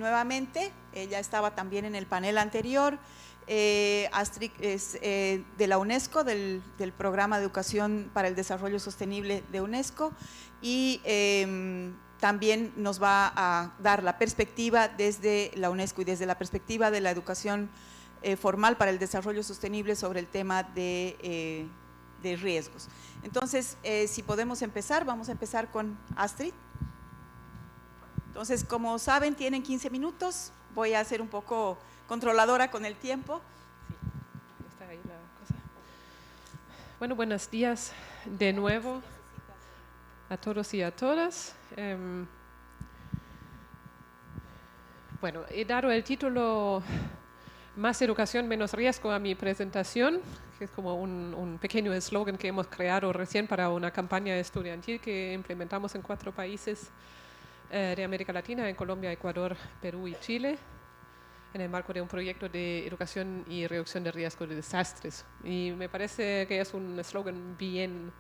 nuevamente, ella estaba también en el panel anterior. Astrid es de la UNESCO, del Programa de Educación para el Desarrollo Sostenible de UNESCO, y también nos va a dar la perspectiva desde la UNESCO y desde la perspectiva de la educación formal para el desarrollo sostenible sobre el tema de riesgos. Entonces, si podemos empezar, vamos a empezar con Astrid. Entonces, como saben, tienen 15 minutos, voy a ser un poco controladora con el tiempo. Sí, está ahí la cosa. Bueno, buenos días de nuevo a todos y a todas. Bueno, he dado el título Más educación, menos riesgo a mi presentación, que es como un pequeño eslogan que hemos creado recién para una campaña estudiantil que implementamos en 4 países de América Latina, en Colombia, Ecuador, Perú y Chile, en el marco de un proyecto de educación y reducción de riesgo de desastres. Y me parece que es un eslogan bien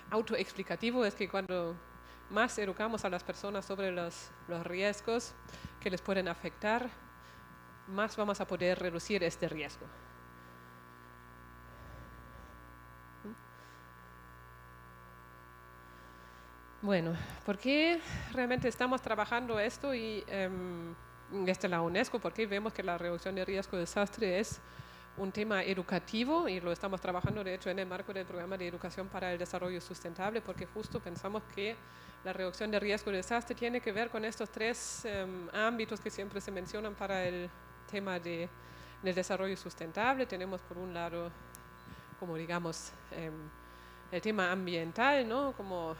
autoexplicativo, es que cuando más educamos a las personas sobre los riesgos que les pueden afectar, más vamos a poder reducir este riesgo. Bueno, ¿por qué realmente estamos trabajando esto y desde la UNESCO? Porque vemos que la reducción de riesgo de desastre es un tema educativo y lo estamos trabajando de hecho en el marco del programa de educación para el desarrollo sustentable, porque justo pensamos que la reducción de riesgo de desastre tiene que ver con estos 3 ámbitos que siempre se mencionan para el tema del desarrollo sustentable. Tenemos por un lado, como digamos, el tema ambiental, ¿no? Como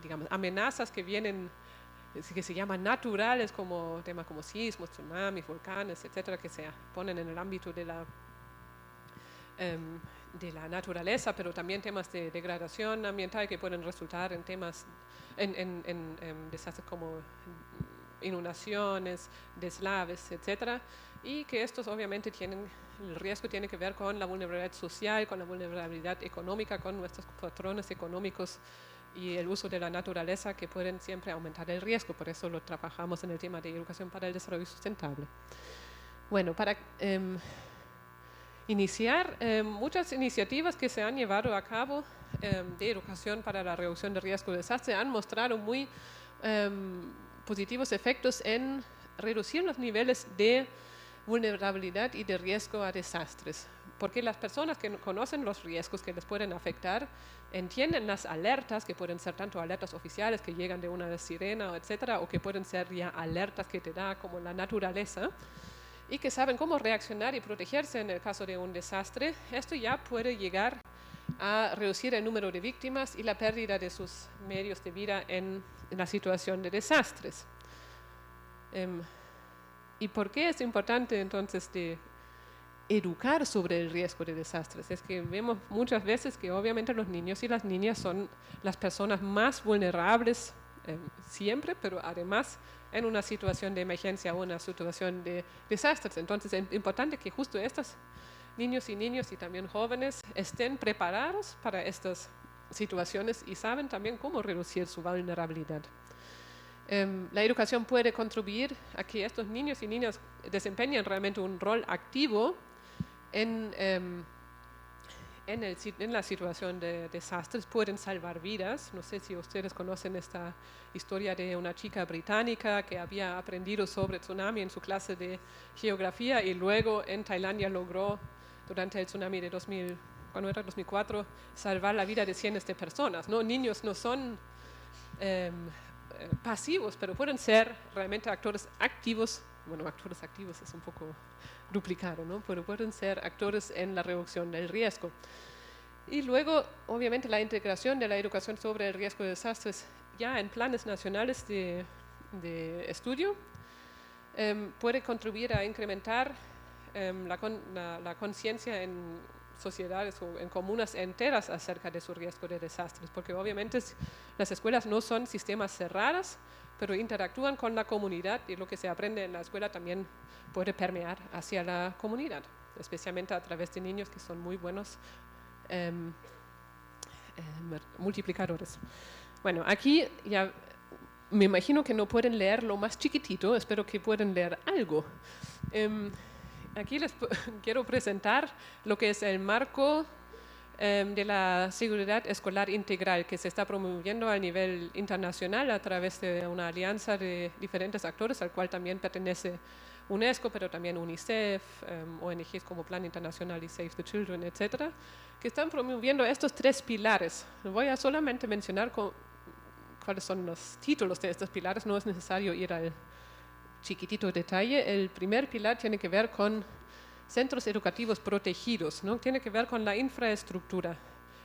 digamos, amenazas que vienen, que se llaman naturales, como temas como sismos, tsunamis, volcanes, etcétera, que se ponen en el ámbito de la naturaleza, pero también temas de degradación ambiental que pueden resultar en temas, en desastres como inundaciones, deslaves, etcétera, y que estos obviamente el riesgo tiene que ver con la vulnerabilidad social, con la vulnerabilidad económica, con nuestros patrones económicos y el uso de la naturaleza, que pueden siempre aumentar el riesgo. Por eso lo trabajamos en el tema de educación para el desarrollo sustentable. Bueno, para iniciar, muchas iniciativas que se han llevado a cabo de educación para la reducción de riesgo de desastre han mostrado muy positivos efectos en reducir los niveles de vulnerabilidad y de riesgo a desastres, porque las personas que conocen los riesgos que les pueden afectar entienden las alertas, que pueden ser tanto alertas oficiales que llegan de una sirena, etcétera, o que pueden ser ya alertas que te da como la naturaleza, y que saben cómo reaccionar y protegerse en el caso de un desastre. Esto ya puede llegar a reducir el número de víctimas y la pérdida de sus medios de vida en la situación de desastres. ¿Y por qué es importante entonces de educar sobre el riesgo de desastres? Es que vemos muchas veces que obviamente los niños y las niñas son las personas más vulnerables siempre, pero además en una situación de emergencia o una situación de desastres. Entonces es importante que justo estos niños y también jóvenes estén preparados para estas situaciones y saben también cómo reducir su vulnerabilidad. La educación puede contribuir a que estos niños y niñas desempeñen realmente un rol activo en la situación de desastres, pueden salvar vidas. No sé si ustedes conocen esta historia de una chica británica que había aprendido sobre tsunami en su clase de geografía y luego en Tailandia logró, durante el tsunami de 2004, salvar la vida de cientos de personas, ¿no? Niños no son pasivos, pero pueden ser realmente actores activos. Bueno, actores activos es un poco duplicado, ¿no? Pero pueden ser actores en la reducción del riesgo. Y luego, obviamente, la integración de la educación sobre el riesgo de desastres ya en planes nacionales de estudio puede contribuir a incrementar la conciencia en sociedades o en comunas enteras acerca de su riesgo de desastres, porque obviamente las escuelas no son sistemas cerrados, pero interactúan con la comunidad y lo que se aprende en la escuela también puede permear hacia la comunidad, especialmente a través de niños que son muy buenos multiplicadores. Bueno, aquí ya me imagino que no pueden leer lo más chiquitito, espero que puedan leer algo. Aquí les quiero presentar lo que es el marco de la seguridad escolar integral que se está promoviendo a nivel internacional a través de una alianza de diferentes actores, al cual también pertenece UNESCO, pero también UNICEF, ONGs como Plan Internacional y Save the Children, etcétera, que están promoviendo estos 3 pilares. Voy a solamente mencionar cuáles son los títulos de estos pilares, no es necesario ir al chiquitito detalle. El primer pilar tiene que ver con centros educativos protegidos, ¿no? Tiene que ver con la infraestructura,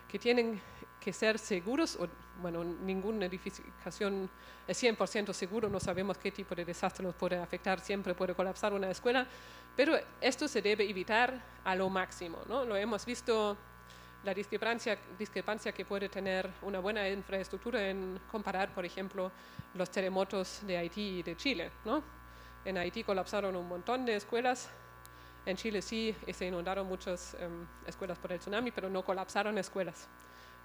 que tienen que ser seguros, bueno, ninguna edificación es 100% seguro, no sabemos qué tipo de desastre nos puede afectar, siempre puede colapsar una escuela, pero esto se debe evitar a lo máximo, ¿no? Lo hemos visto, la discrepancia que puede tener una buena infraestructura en comparar, por ejemplo, los terremotos de Haití y de Chile, ¿no? En Haití colapsaron un montón de escuelas, en Chile sí se inundaron muchas escuelas por el tsunami, pero no colapsaron escuelas.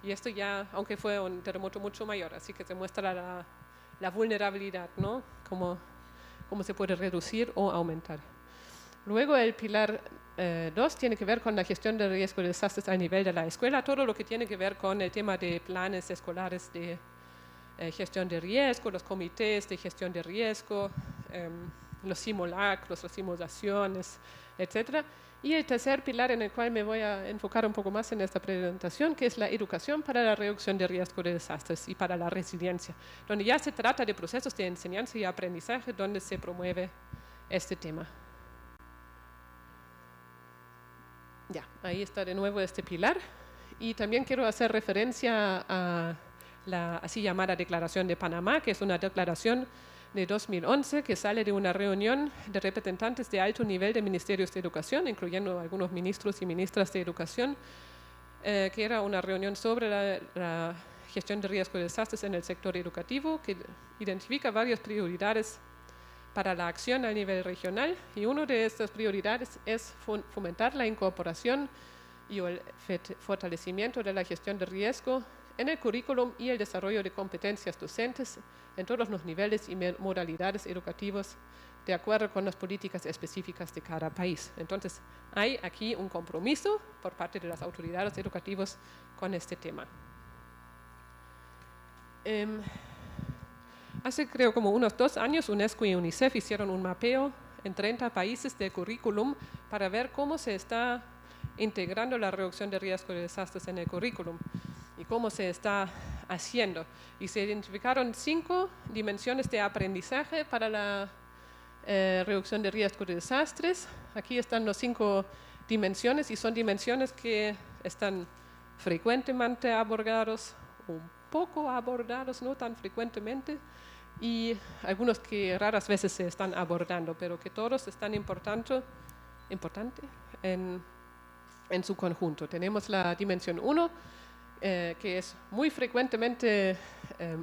Y esto ya, aunque fue un terremoto mucho mayor, así que se muestra la vulnerabilidad, ¿no? Cómo se puede reducir o aumentar. Luego el pilar 2 tiene que ver con la gestión de riesgo de desastres a nivel de la escuela, todo lo que tiene que ver con el tema de planes escolares de gestión de riesgo, los comités de gestión de riesgo, los simulacros, las simulaciones, etc. Y el tercer pilar en el cual me voy a enfocar un poco más en esta presentación, que es la educación para la reducción de riesgo de desastres y para la resiliencia, donde ya se trata de procesos de enseñanza y aprendizaje donde se promueve este tema. Ya, ahí está de nuevo este pilar. Y también quiero hacer referencia a la así llamada Declaración de Panamá, que es una declaración de 2011 que sale de una reunión de representantes de alto nivel de ministerios de educación, incluyendo algunos ministros y ministras de educación, que era una reunión sobre la gestión de riesgo de desastres en el sector educativo, que identifica varias prioridades para la acción a nivel regional, y una de estas prioridades es fomentar la incorporación y el fortalecimiento de la gestión de riesgo en el currículum y el desarrollo de competencias docentes en todos los niveles y modalidades educativos de acuerdo con las políticas específicas de cada país. Entonces, hay aquí un compromiso por parte de las autoridades educativas con este tema. Hace creo como unos 2 años UNESCO y UNICEF hicieron un mapeo en 30 países del currículum para ver cómo se está integrando la reducción de riesgo de desastres en el currículum y cómo se está haciendo. Y se identificaron 5 dimensiones de aprendizaje para la reducción de riesgo de desastres. Aquí están las 5 dimensiones y son dimensiones que están frecuentemente abordados, un poco abordados, no tan frecuentemente, y algunos que raras veces se están abordando, pero que todos están importante en su conjunto. Tenemos la dimensión 1, que es muy frecuentemente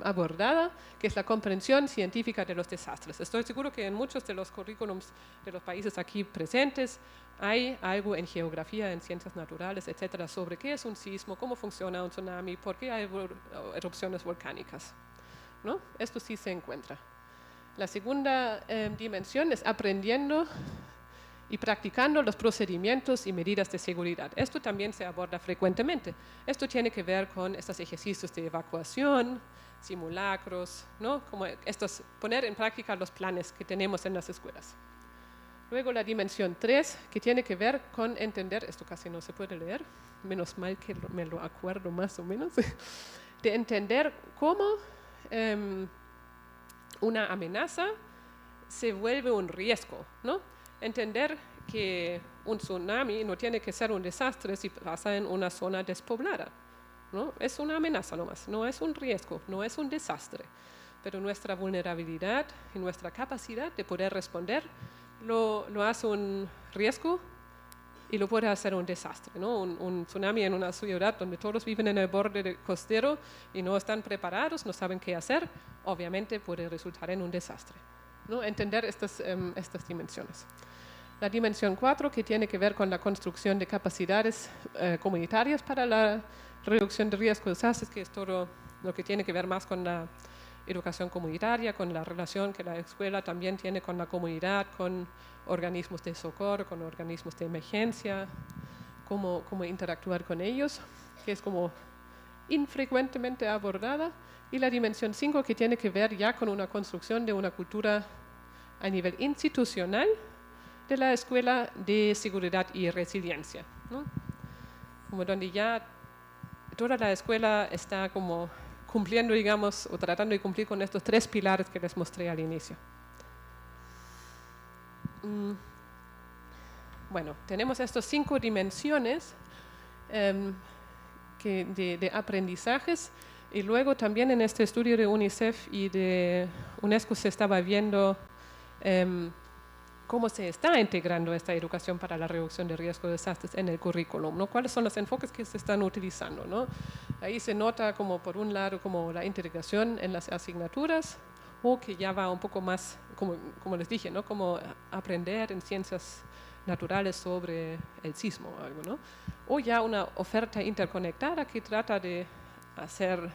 abordada, que es la comprensión científica de los desastres. Estoy seguro que en muchos de los currículums de los países aquí presentes hay algo en geografía, en ciencias naturales, etcétera, sobre qué es un sismo, cómo funciona un tsunami, por qué hay erupciones volcánicas, ¿no? Esto sí se encuentra. La segunda dimensión es aprendiendo y practicando los procedimientos y medidas de seguridad. Esto también se aborda frecuentemente. Esto tiene que ver con estos ejercicios de evacuación, simulacros, ¿no? Como poner en práctica los planes que tenemos en las escuelas. Luego la dimensión 3, que tiene que ver con entender, esto casi no se puede leer, menos mal que me lo acuerdo más o menos, de entender cómo una amenaza se vuelve un riesgo, ¿no? Entender que un tsunami no tiene que ser un desastre si pasa en una zona despoblada, ¿no? Es una amenaza nomás, no es un riesgo, no es un desastre, pero nuestra vulnerabilidad y nuestra capacidad de poder responder lo hace un riesgo y lo puede hacer un desastre, ¿no? Un tsunami en una ciudad donde todos viven en el borde costero y no están preparados, no saben qué hacer, obviamente puede resultar en un desastre, ¿no? Entender estas dimensiones. La dimensión 4, que tiene que ver con la construcción de capacidades comunitarias para la reducción de riesgos de desastres, que es todo lo que tiene que ver más con la educación comunitaria, con la relación que la escuela también tiene con la comunidad, con organismos de socorro, con organismos de emergencia, cómo interactuar con ellos, que es como infrecuentemente abordada, y la dimensión 5, que tiene que ver ya con una construcción de una cultura a nivel institucional de la escuela de seguridad y resiliencia, ¿no? Como donde ya toda la escuela está como cumpliendo, digamos, o tratando de cumplir con estos 3 pilares que les mostré al inicio. Bueno, tenemos estas 5 dimensiones de aprendizajes, y luego también en este estudio de UNICEF y de UNESCO se estaba viendo cómo se está integrando esta educación para la reducción de riesgo de desastres en el currículum, ¿no? ¿Cuáles son los enfoques que se están utilizando, ¿no? Ahí se nota como por un lado como la integración en las asignaturas, o que ya va un poco más, como les dije, ¿no? Como aprender en ciencias naturales sobre el sismo o algo, ¿no? O ya una oferta interconectada que trata de hacer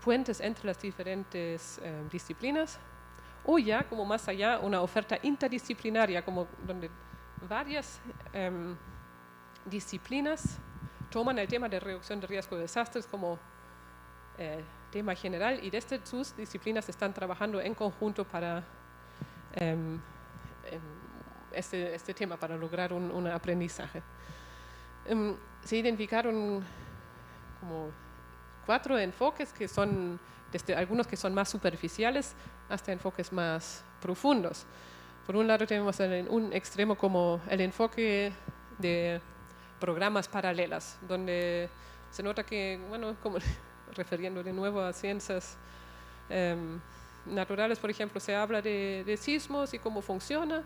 puentes entre las diferentes disciplinas, o ya como más allá una oferta interdisciplinaria, como donde varias disciplinas toman el tema de reducción de riesgo de desastres como tema general, y desde sus disciplinas están trabajando en conjunto para este tema, para lograr un aprendizaje. Se identificaron como 4 enfoques que son, desde algunos que son más superficiales hasta enfoques más profundos. Por un lado tenemos en un extremo como el enfoque de programas paralelas, donde se nota que, bueno, como refiriendo de nuevo a ciencias naturales, por ejemplo, se habla de sismos y cómo funciona,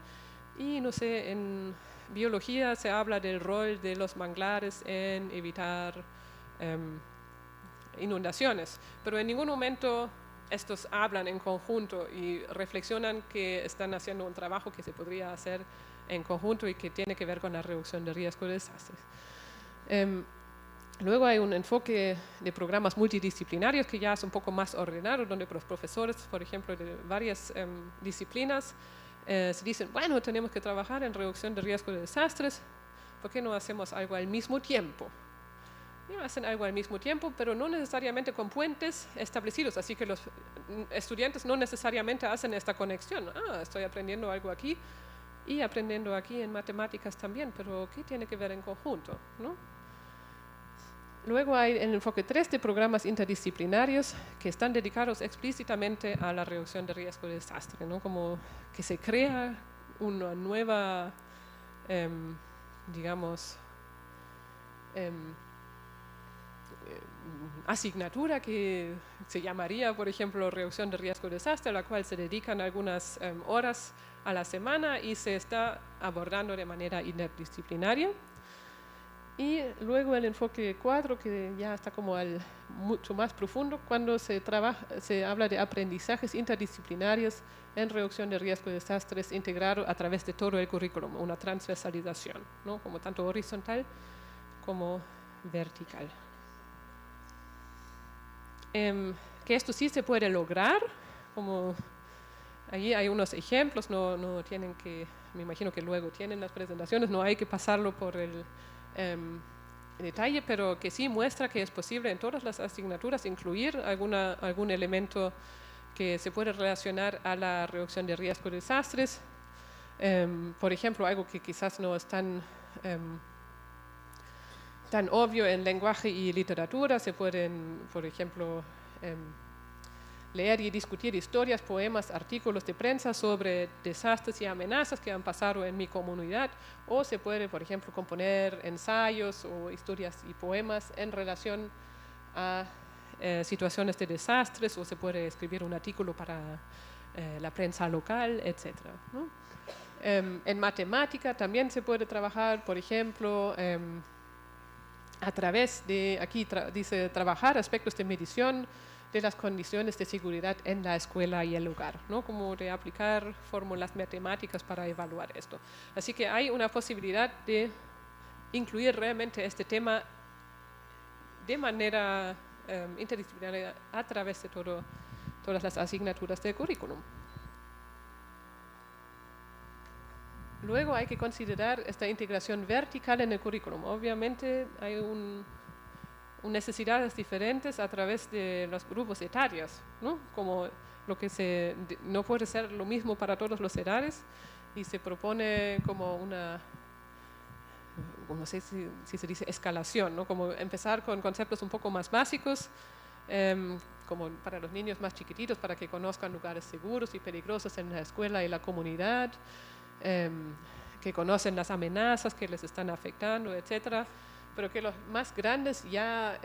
y no sé, en biología se habla del rol de los manglares en evitar inundaciones, pero en ningún momento estos hablan en conjunto y reflexionan que están haciendo un trabajo que se podría hacer en conjunto y que tiene que ver con la reducción de riesgo de desastres. Luego hay un enfoque de programas multidisciplinarios que ya es un poco más ordenado, donde los profesores, por ejemplo, de varias disciplinas, se dicen, bueno, tenemos que trabajar en reducción de riesgo de desastres, ¿por qué no hacemos algo al mismo tiempo? Y hacen algo al mismo tiempo, pero no necesariamente con puentes establecidos, así que los estudiantes no necesariamente hacen esta conexión. Estoy aprendiendo algo aquí y aprendiendo aquí en matemáticas también, pero ¿qué tiene que ver en conjunto, ¿no? Luego hay el enfoque 3 de programas interdisciplinarios que están dedicados explícitamente a la reducción de riesgo de desastre, ¿no? Como que se crea una nueva, digamos, asignatura que se llamaría, por ejemplo, reducción de riesgo de desastre, a la cual se dedican algunas horas a la semana y se está abordando de manera interdisciplinaria. Y luego el enfoque 4, que ya está como mucho más profundo, cuando se habla de aprendizajes interdisciplinarios en reducción de riesgo de desastres integrado a través de todo el currículum, una transversalización, ¿no? Como tanto horizontal como vertical. Que esto sí se puede lograr, como allí hay unos ejemplos, no tienen que, me imagino que luego tienen las presentaciones, no hay que pasarlo por el detalle, pero que sí muestra que es posible en todas las asignaturas incluir algún elemento que se puede relacionar a la reducción de riesgo de desastres. Por ejemplo, algo que quizás no es tan obvio en lenguaje y literatura, se pueden, por ejemplo, leer y discutir historias, poemas, artículos de prensa sobre desastres y amenazas que han pasado en mi comunidad, o se puede, por ejemplo, componer ensayos o historias y poemas en relación a situaciones de desastres, o se puede escribir un artículo para la prensa local, etc., ¿no? En matemática también se puede trabajar, por ejemplo, a través de, aquí dice, trabajar aspectos de medición de las condiciones de seguridad en la escuela y el hogar, ¿no? Como de aplicar fórmulas matemáticas para evaluar esto. Así que hay una posibilidad de incluir realmente este tema de manera interdisciplinaria a través de todas las asignaturas del currículum. Luego hay que considerar esta integración vertical en el currículum. Obviamente hay necesidades diferentes a través de los grupos etarios, ¿no? Como lo que no puede ser lo mismo para todos los edades, y se propone como no sé si se dice escalación, ¿no? Como empezar con conceptos un poco más básicos, como para los niños más chiquititos, para que conozcan lugares seguros y peligrosos en la escuela y la comunidad, que conocen las amenazas que les están afectando, etcétera, pero que los más grandes ya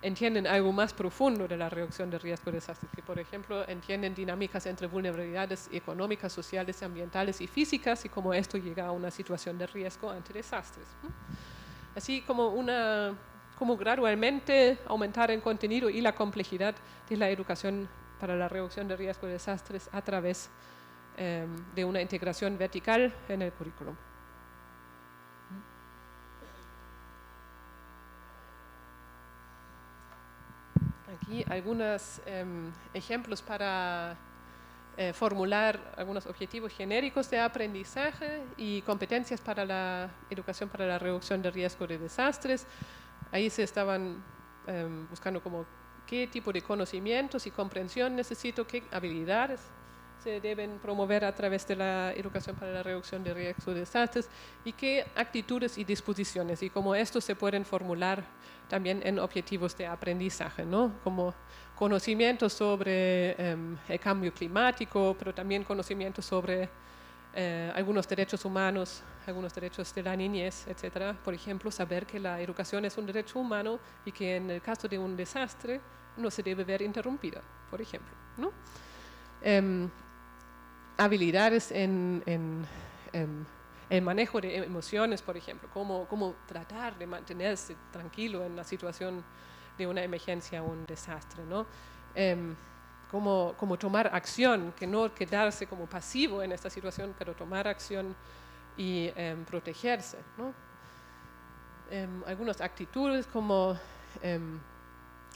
entienden algo más profundo de la reducción de riesgo de desastres, que por ejemplo entienden dinámicas entre vulnerabilidades económicas, sociales, ambientales y físicas, y cómo esto llega a una situación de riesgo ante desastres, ¿no? Así como gradualmente aumentar el contenido y la complejidad de la educación para la reducción de riesgo de desastres a través de una integración vertical en el currículum. Aquí algunos ejemplos para formular algunos objetivos genéricos de aprendizaje y competencias para la educación para la reducción de riesgo de desastres. Ahí se estaban buscando como qué tipo de conocimientos y comprensión necesito, qué habilidades se deben promover a través de la educación para la reducción de riesgo de desastres y qué actitudes y disposiciones, y cómo estos se pueden formular también en objetivos de aprendizaje, ¿no? Como conocimientos sobre el cambio climático, pero también conocimientos sobre algunos derechos humanos, algunos derechos de la niñez, etcétera. Por ejemplo, saber que la educación es un derecho humano y que en el caso de un desastre no se debe ver interrumpida, por ejemplo, ¿no? Habilidades en el manejo de emociones, por ejemplo, cómo tratar de mantenerse tranquilo en la situación de una emergencia o un desastre, ¿no? Cómo tomar acción, que no quedarse como pasivo en esta situación, pero tomar acción y protegerse, ¿no? Algunas actitudes como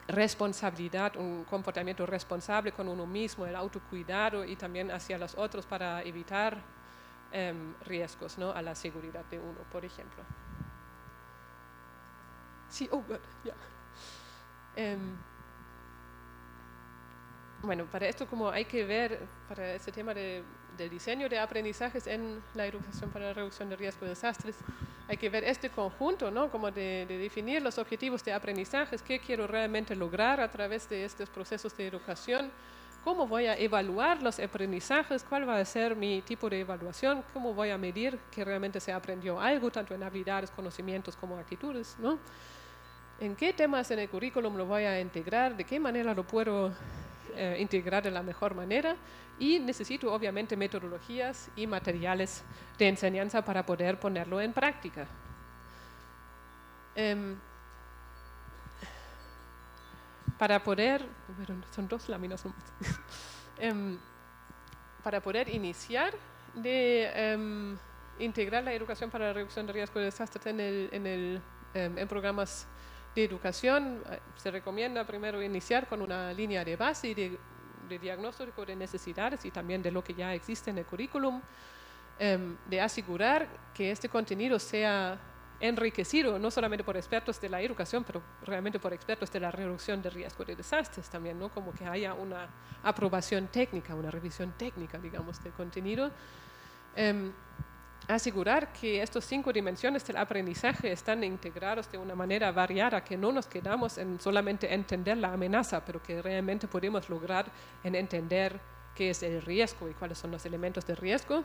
responsabilidad, un comportamiento responsable con uno mismo, el autocuidado y también hacia los otros para evitar riesgos, ¿no? A la seguridad de uno, por ejemplo. Sí, yeah. Bueno, para esto como hay que ver, para este tema del diseño de aprendizajes en la educación para la reducción de riesgo de desastres, hay que ver este conjunto, ¿no? Como de definir los objetivos de aprendizajes, qué quiero realmente lograr a través de estos procesos de educación, cómo voy a evaluar los aprendizajes, cuál va a ser mi tipo de evaluación, cómo voy a medir que realmente se aprendió algo, tanto en habilidades, conocimientos como actitudes, ¿no? En qué temas en el currículum lo voy a integrar, de qué manera lo puedo integrar de la mejor manera, y necesito obviamente metodologías y materiales de enseñanza para poder ponerlo en práctica. Para poder, son 2 láminas nomás. Para poder iniciar de integrar la educación para la reducción de riesgo de desastres en programas de educación, se recomienda primero iniciar con una línea de base de diagnóstico de necesidades y también de lo que ya existe en el currículum, de asegurar que este contenido sea enriquecido no solamente por expertos de la educación, pero realmente por expertos de la reducción de riesgo de desastres también, ¿no? Como que haya una aprobación técnica, una revisión técnica, digamos, del contenido. Asegurar que estas 5 dimensiones del aprendizaje están integrados de una manera variada, que no nos quedamos en solamente entender la amenaza, pero que realmente podemos lograr en entender qué es el riesgo y cuáles son los elementos de riesgo.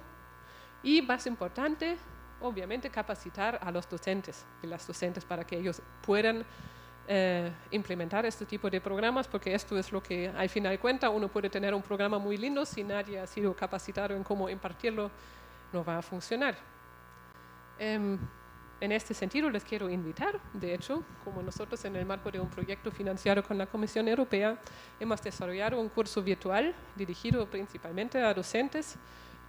Y más importante, obviamente, capacitar a los docentes y las docentes para que ellos puedan implementar este tipo de programas, porque esto es lo que al final de cuentas uno puede tener un programa muy lindo, si nadie ha sido capacitado en cómo impartirlo, no va a funcionar. En este sentido les quiero invitar, de hecho, como nosotros en el marco de un proyecto financiado con la Comisión Europea, hemos desarrollado un curso virtual dirigido principalmente a docentes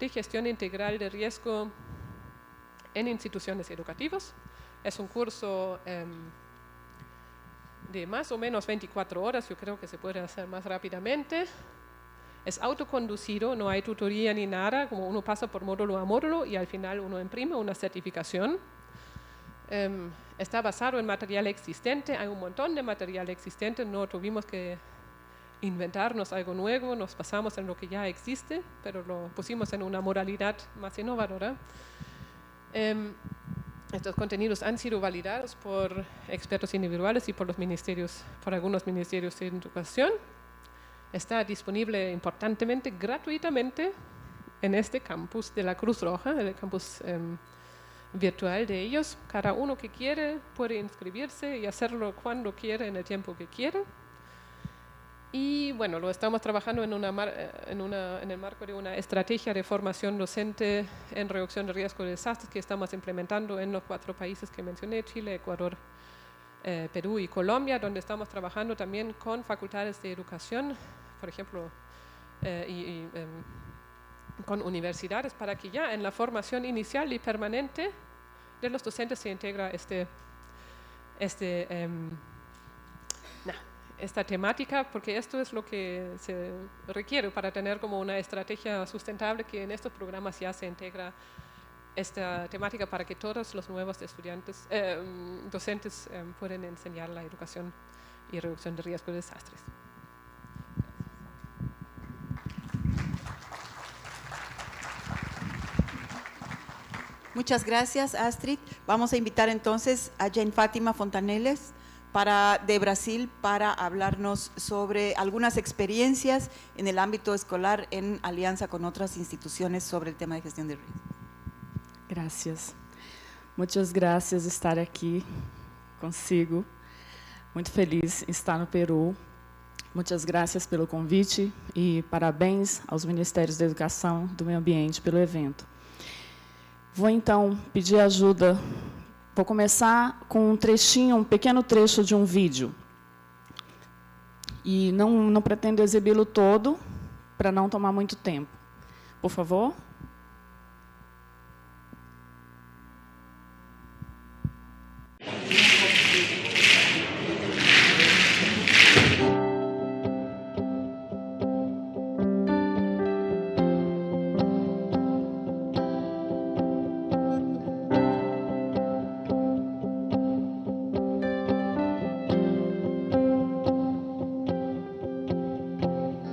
de gestión integral de riesgo en instituciones educativas. Es un curso de más o menos 24 horas, yo creo que se puede hacer más rápidamente, Es autoconducido, no hay tutoría ni nada, como uno pasa por módulo a módulo y al final uno imprime una certificación. Está basado en material existente, hay un montón de material existente, no tuvimos que inventarnos algo nuevo, nos basamos en lo que ya existe, pero lo pusimos en una modalidad más innovadora. Estos contenidos han sido validados por expertos individuales y por los ministerios, por algunos ministerios de educación. Está disponible importantemente, gratuitamente, en este campus de la Cruz Roja, el campus virtual de ellos. Cada uno que quiere puede inscribirse y hacerlo cuando quiere, en el tiempo que quiere. Y bueno, lo estamos trabajando en el marco de una estrategia de formación docente en reducción de riesgo de desastres que estamos implementando en los 4 países que mencioné, Chile, Ecuador, Perú y Colombia, donde estamos trabajando también con facultades de educación, por ejemplo, con universidades, para que ya en la formación inicial y permanente de los docentes se integra esta temática, porque esto es lo que se requiere para tener como una estrategia sustentable, que en estos programas ya se integra esta temática para que todos los nuevos estudiantes, docentes puedan enseñar la educación y reducción de riesgo de desastres. Muchas gracias, Astrid. Vamos a invitar entonces a Jane Fátima Fontaneles de Brasil para hablarnos sobre algunas experiencias en el ámbito escolar en alianza con otras instituciones sobre el tema de gestión de riesgo. Gracias. Muitas graças estar aqui consigo. Muito feliz em estar no Peru. Muitas graças pelo convite e parabéns aos Ministérios da Educação e do Meio Ambiente pelo evento. Vou, então, pedir ajuda. Vou começar com um trechinho, um pequeno trecho de um vídeo. E não pretendo exibi-lo todo, para não tomar muito tempo. Por favor.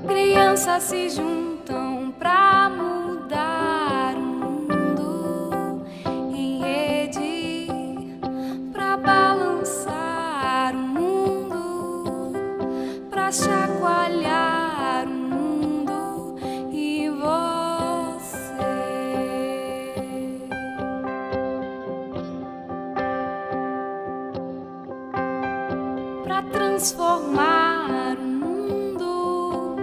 Crianças se juntam pra mudar o mundo em rede, pra balançar o mundo, pra chacoalhar o mundo e você. Pra transformar o mundo,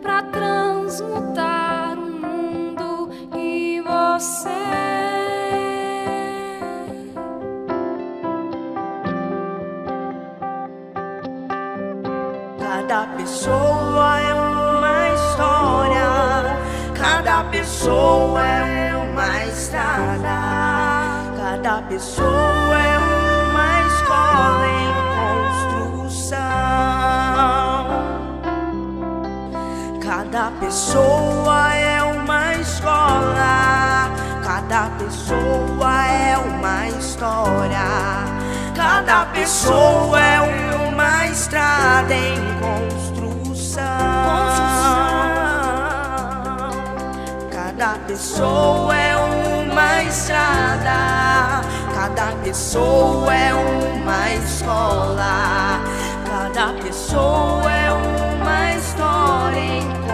pra transmutar o mundo e você. Cada pessoa é uma história, cada pessoa é uma estrada, cada pessoa é uma escola em construção. Cada pessoa é uma escola, cada pessoa é uma história, cada pessoa é uma estrada em construção. Cada pessoa é uma estrada, cada pessoa é uma escola, cada pessoa é uma história em construção.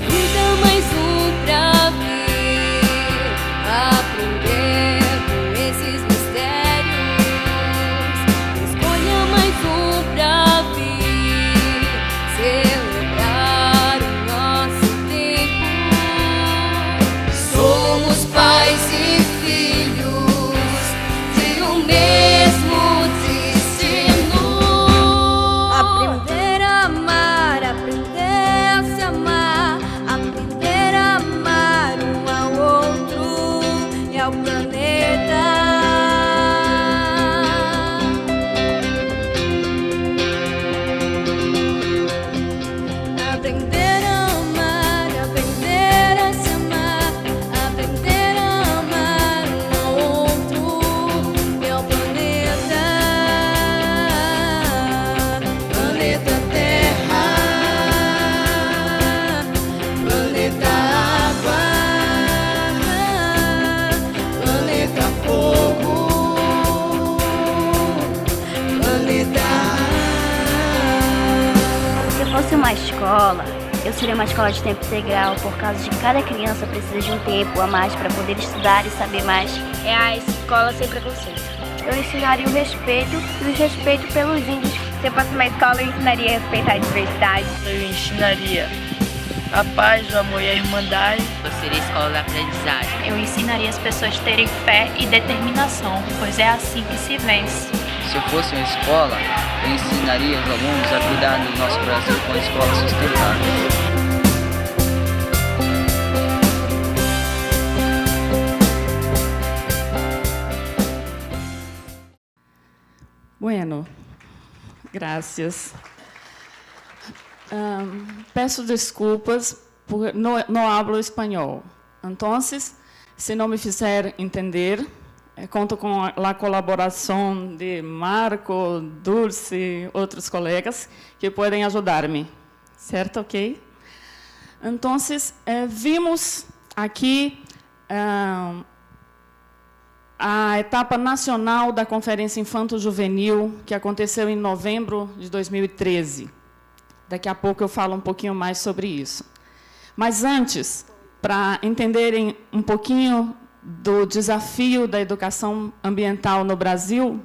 Vida mais um pra ver, aprender. escola, eu seria uma escola de tempo integral por causa de que cada criança precisa de um tempo a mais para poder estudar e saber mais. É a escola sem preconceito. Eu ensinaria o respeito e o respeito pelos índios. Se eu fosse uma escola, eu ensinaria a respeitar a diversidade. Eu ensinaria a paz, o amor e a irmandade. Eu seria a escola da aprendizagem. Eu ensinaria as pessoas a terem fé e determinação, pois é assim que se vence. Se eu fosse uma escola, eu ensinaria os alunos a cuidar do nosso Brasil com escolas sustentáveis. Bueno, gracias. Peço desculpas porque não hablo espanhol. Então, se não me fizer entender, conto com a colaboração de Marco, Dulce e outros colegas que podem ajudar-me. Certo? Ok? Então, vimos aqui a etapa nacional da Conferência Infanto-Juvenil, que aconteceu em novembro de 2013. Daqui a pouco eu falo um pouquinho mais sobre isso. Mas antes, para entenderem um pouquinho do desafio da educação ambiental no Brasil,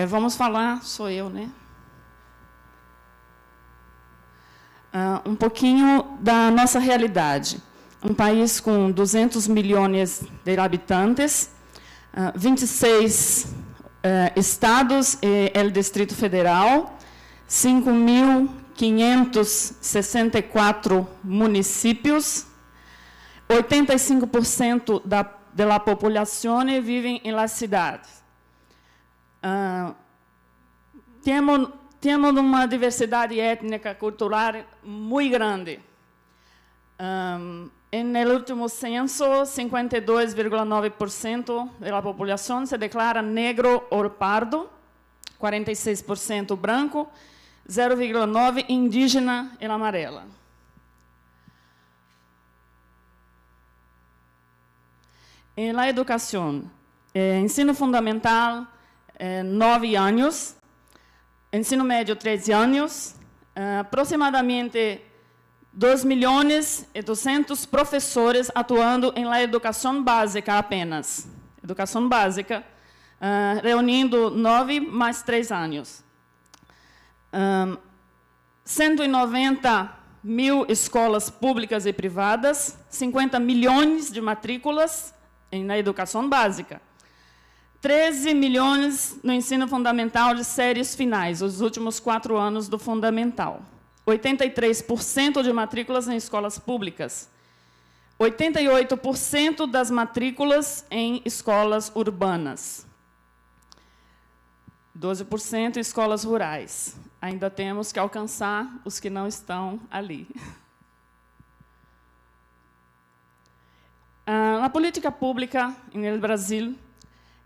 vamos falar, sou eu, né? Um pouquinho da nossa realidade. Um país com 200 milhões de habitantes, 26 estados e o Distrito Federal, 5.564 municípios, 85% da população vivem em las cidades. Temos uma diversidade étnica cultural muito grande. No último censo, 52,9% da população se declara negro ou pardo, 46% branco, 0,9% indígena e amarela. Na educação, ensino fundamental, 9 anos, ensino médio, 13 anos, aproximadamente 2.200.000 professores atuando em la educação básica apenas. Educação básica, reunindo 9 mais 3 anos. 190.000 escolas públicas e privadas, 50 milhões de matrículas na educação básica. 13 milhões no ensino fundamental de séries finais, os últimos 4 anos do fundamental. 83% de matrículas em escolas públicas. 88% das matrículas em escolas urbanas. 12% em escolas rurais. Ainda temos que alcançar os que não estão ali. A política pública no Brasil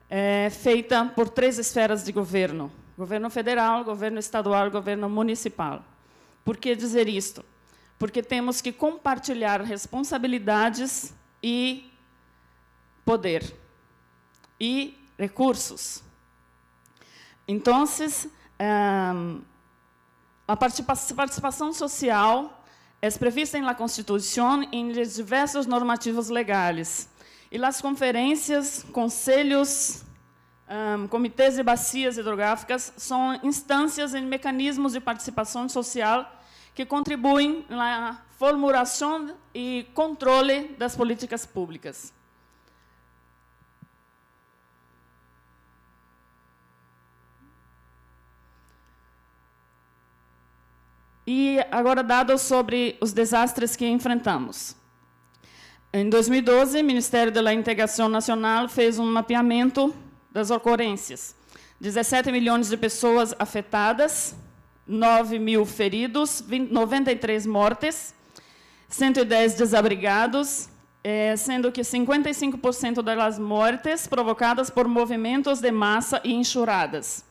é feita por 3 esferas de governo: governo federal, governo estadual e governo municipal. Por que dizer isto? Porque temos que compartilhar responsabilidades e poder e recursos. Então, a participação social é prevista na Constituição e em diversos normativos legais. E as conferências, conselhos, comitês de bacias hidrográficas são instâncias e mecanismos de participação social que contribuem na formulação e controle das políticas públicas. E agora, dados sobre os desastres que enfrentamos. Em 2012, o Ministério da Integração Nacional fez um mapeamento das ocorrências. 17 milhões de pessoas afetadas, 9.000 feridos, 93 mortes, 110 desabrigados, sendo que 55% das mortes provocadas por movimentos de massa e enxurradas.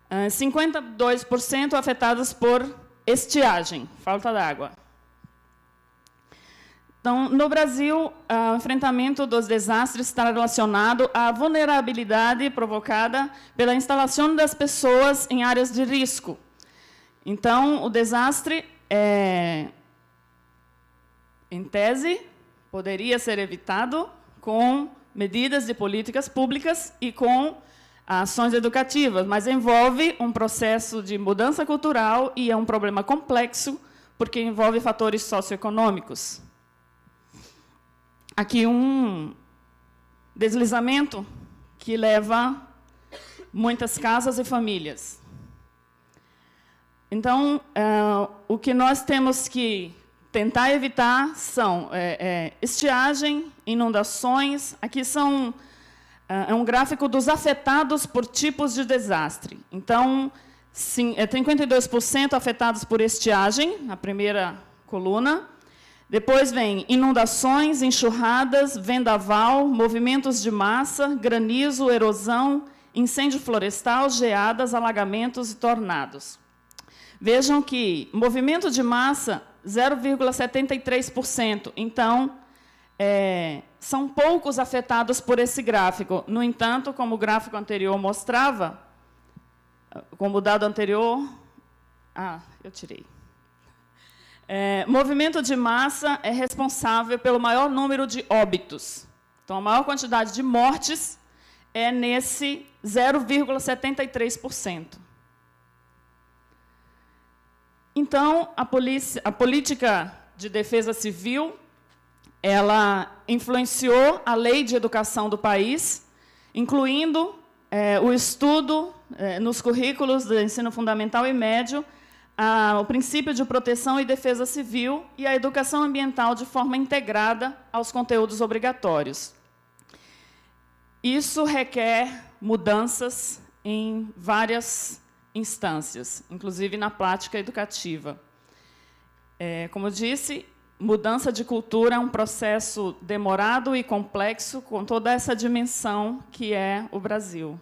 52% afetadas por estiagem, falta d'água. Então, no Brasil, o enfrentamento dos desastres está relacionado à vulnerabilidade provocada pela instalação das pessoas em áreas de risco. Então, o desastre em tese, poderia ser evitado com medidas de políticas públicas e com ações educativas, mas envolve um processo de mudança cultural e é um problema complexo, porque envolve fatores socioeconômicos. Aqui um deslizamento que leva muitas casas e famílias. Então, o que nós temos que tentar evitar são estiagem, inundações. Aqui é um gráfico dos afetados por tipos de desastre. Então, 52% afetados por estiagem, na primeira coluna. Depois vem inundações, enxurradas, vendaval, movimentos de massa, granizo, erosão, incêndio florestal, geadas, alagamentos e tornados. Vejam que movimento de massa, 0,73%. Então, são poucos afetados por esse gráfico. No entanto, como o gráfico anterior mostrava, como o dado anterior... eu tirei. Movimento de massa é responsável pelo maior número de óbitos. Então, a maior quantidade de mortes é nesse 0,73%. Então, a política de defesa civil, ela influenciou a lei de educação do país, incluindo o estudo nos currículos do ensino fundamental e médio, o princípio de proteção e defesa civil e a educação ambiental de forma integrada aos conteúdos obrigatórios. Isso requer mudanças em várias instâncias, inclusive na prática educativa. Como eu disse, mudança de cultura é um processo demorado e complexo, com toda essa dimensão que é o Brasil.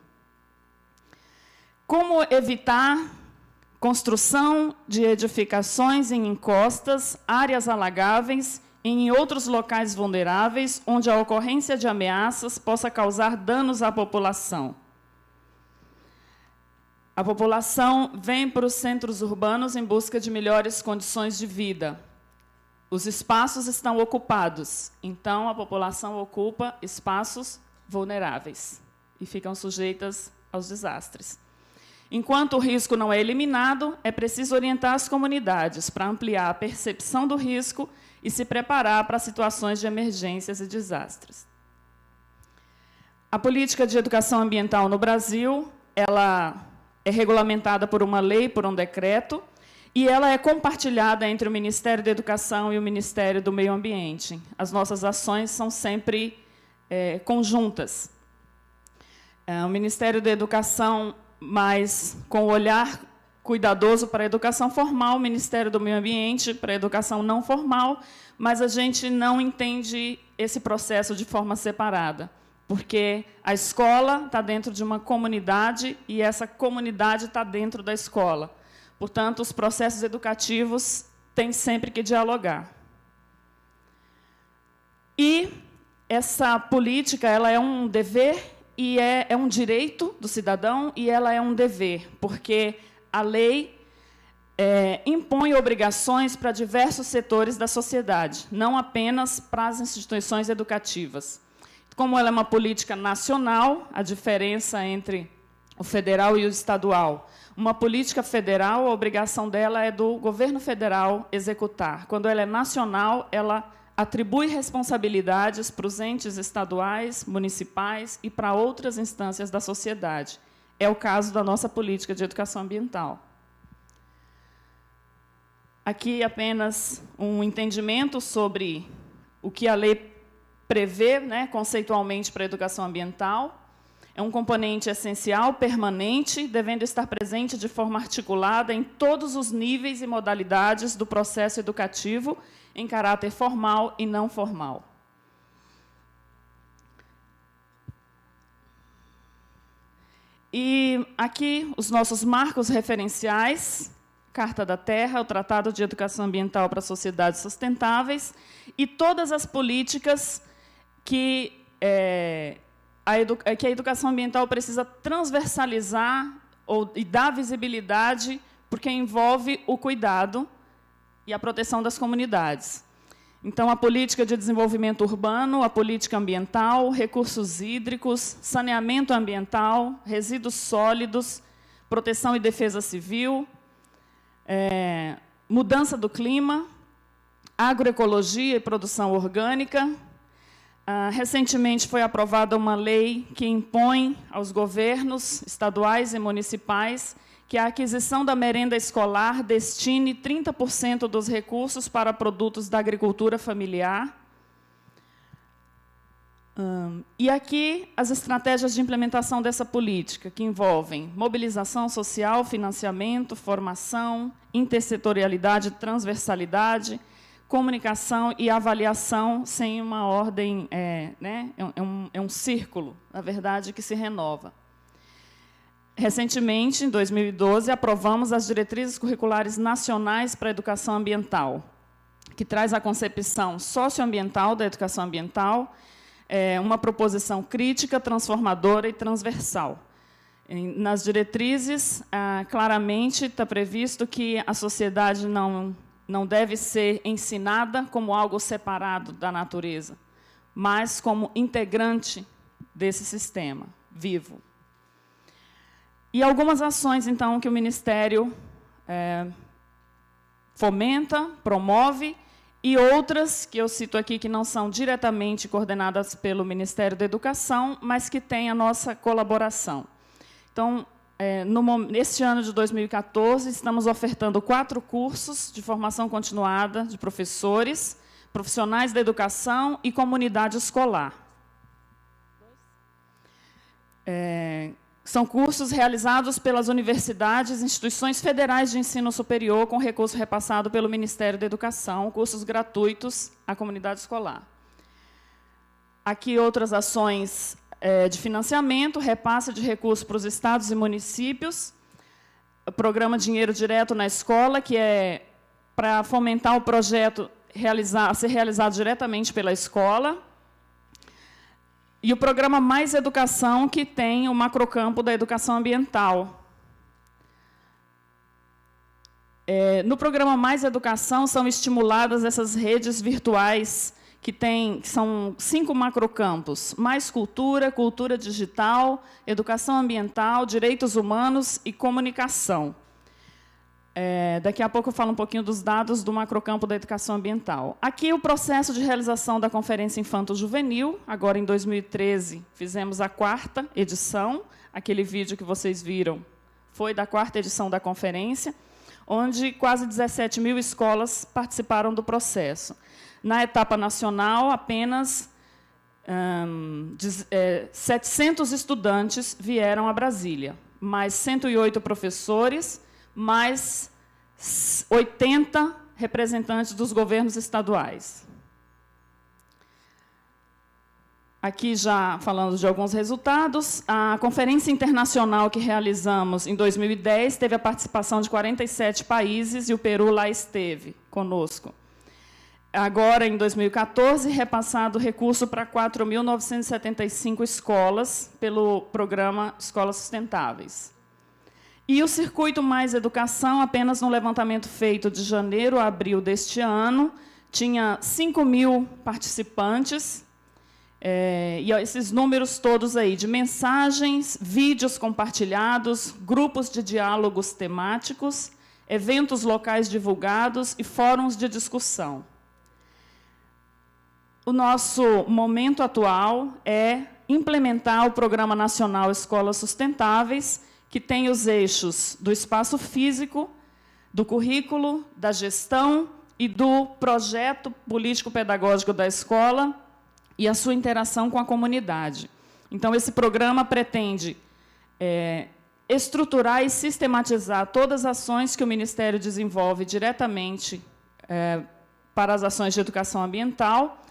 Como evitar construção de edificações em encostas, áreas alagáveis e em outros locais vulneráveis, onde a ocorrência de ameaças possa causar danos à população? A população vem para os centros urbanos em busca de melhores condições de vida. Os espaços estão ocupados, então a população ocupa espaços vulneráveis e ficam sujeitas aos desastres. Enquanto o risco não é eliminado, é preciso orientar as comunidades para ampliar a percepção do risco e se preparar para situações de emergências e desastres. A política de educação ambiental no Brasil, ela é regulamentada por uma lei, por um decreto, e ela é compartilhada entre o Ministério da Educação e o Ministério do Meio Ambiente. As nossas ações são sempre conjuntas. O Ministério da Educação, mas com o olhar cuidadoso para a educação formal, o Ministério do Meio Ambiente para a educação não formal, mas a gente não entende esse processo de forma separada, porque a escola está dentro de uma comunidade e essa comunidade está dentro da escola. Portanto, os processos educativos têm sempre que dialogar. E essa política, ela é um dever e é um direito do cidadão e ela é um dever, porque a lei impõe obrigações para diversos setores da sociedade, não apenas para as instituições educativas. Como ela é uma política nacional, a diferença entre o federal e o estadual. Uma política federal, a obrigação dela é do governo federal executar. Quando ela é nacional, ela atribui responsabilidades para os entes estaduais, municipais e para outras instâncias da sociedade. É o caso da nossa política de educação ambiental. Aqui apenas um entendimento sobre o que a lei prevê, conceitualmente para a educação ambiental. É um componente essencial, permanente, devendo estar presente de forma articulada em todos os níveis e modalidades do processo educativo, em caráter formal e não formal. E aqui os nossos marcos referenciais, Carta da Terra, o Tratado de Educação Ambiental para Sociedades Sustentáveis, e todas as políticas que a educação ambiental precisa transversalizar e dar visibilidade, porque envolve o cuidado e a proteção das comunidades. Então, a política de desenvolvimento urbano, a política ambiental, recursos hídricos, saneamento ambiental, resíduos sólidos, proteção e defesa civil, mudança do clima, agroecologia e produção orgânica. Recentemente foi aprovada uma lei que impõe aos governos estaduais e municipais que a aquisição da merenda escolar destine 30% dos recursos para produtos da agricultura familiar. E aqui as estratégias de implementação dessa política, que envolvem mobilização social, financiamento, formação, intersetorialidade, transversalidade, comunicação e avaliação sem uma ordem, é um círculo, na verdade, que se renova. Recentemente, em 2012, aprovamos as Diretrizes Curriculares Nacionais para a Educação Ambiental, que traz a concepção socioambiental da educação ambiental, uma proposição crítica, transformadora e transversal. Nas diretrizes, claramente está previsto que a sociedade não deve ser ensinada como algo separado da natureza, mas como integrante desse sistema vivo. E algumas ações, então, que o Ministério fomenta, promove, e outras que eu cito aqui que não são diretamente coordenadas pelo Ministério da Educação, mas que têm a nossa colaboração. Então, neste ano de 2014, estamos ofertando 4 cursos de formação continuada de professores, profissionais da educação e comunidade escolar. São cursos realizados pelas universidades e instituições federais de ensino superior com recurso repassado pelo Ministério da Educação, cursos gratuitos à comunidade escolar. Aqui outras ações de financiamento, repasse de recursos para os estados e municípios, o programa Dinheiro Direto na Escola, que é para fomentar o projeto a ser realizado diretamente pela escola, e o programa Mais Educação, que tem o macrocampo da educação ambiental. No programa Mais Educação, são estimuladas essas redes virtuais, que são 5 macrocampos: mais cultura, cultura digital, educação ambiental, direitos humanos e comunicação. Daqui a pouco eu falo um pouquinho dos dados do macrocampo da educação ambiental. Aqui o processo de realização da Conferência Infanto-Juvenil. Agora, em 2013, fizemos a 4ª edição. Aquele vídeo que vocês viram foi da 4ª edição da conferência, onde quase 17 mil escolas participaram do processo. Na etapa nacional, apenas 700 estudantes vieram a Brasília, mais 108 professores, mais 80 representantes dos governos estaduais. Aqui, já falando de alguns resultados, a conferência internacional que realizamos em 2010 teve a participação de 47 países e o Peru lá esteve conosco. Agora, em 2014, repassado recurso para 4.975 escolas pelo programa Escolas Sustentáveis. E o Circuito Mais Educação, apenas no levantamento feito de janeiro a abril deste ano, tinha 5.000 participantes, e esses números todos aí, de mensagens, vídeos compartilhados, grupos de diálogos temáticos, eventos locais divulgados e fóruns de discussão. O nosso momento atual é implementar o Programa Nacional Escolas Sustentáveis, que tem os eixos do espaço físico, do currículo, da gestão e do projeto político-pedagógico da escola e a sua interação com a comunidade. Então, esse programa pretende estruturar e sistematizar todas as ações que o Ministério desenvolve diretamente para as ações de educação ambiental,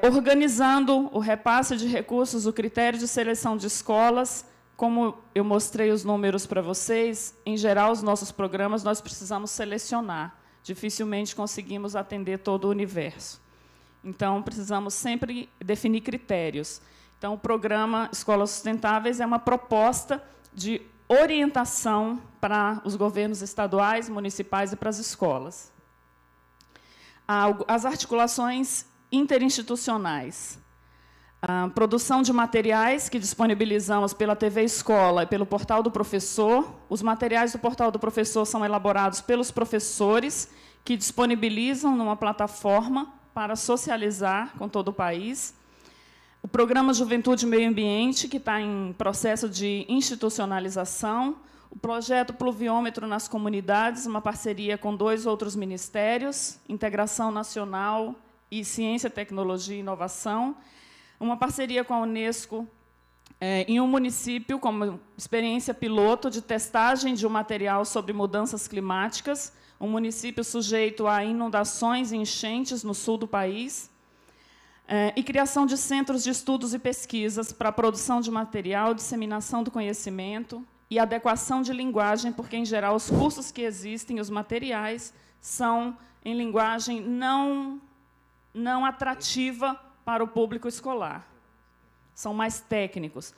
organizando o repasse de recursos, o critério de seleção de escolas. Como eu mostrei os números para vocês, em geral, os nossos programas nós precisamos selecionar. Dificilmente conseguimos atender todo o universo. Então, precisamos sempre definir critérios. Então, o programa Escolas Sustentáveis é uma proposta de orientação para os governos estaduais, municipais e para as escolas. as articulações interinstitucionais. A produção de materiais que disponibilizamos pela TV Escola e pelo Portal do Professor. Os materiais do Portal do Professor são elaborados pelos professores, que disponibilizam numa plataforma para socializar com todo o país. O Programa Juventude e Meio Ambiente, que está em processo de institucionalização. O projeto Pluviômetro nas Comunidades, uma parceria com 2 outros ministérios, Integração Nacional e Ciência, Tecnologia e Inovação. Uma parceria com a Unesco em um município, como experiência piloto de testagem de um material sobre mudanças climáticas, um município sujeito a inundações e enchentes no sul do país, e criação de centros de estudos e pesquisas para a produção de material, disseminação do conhecimento e adequação de linguagem, porque, em geral, os cursos que existem, os materiais, são em linguagem não atrativa para o público escolar. São mais técnicos.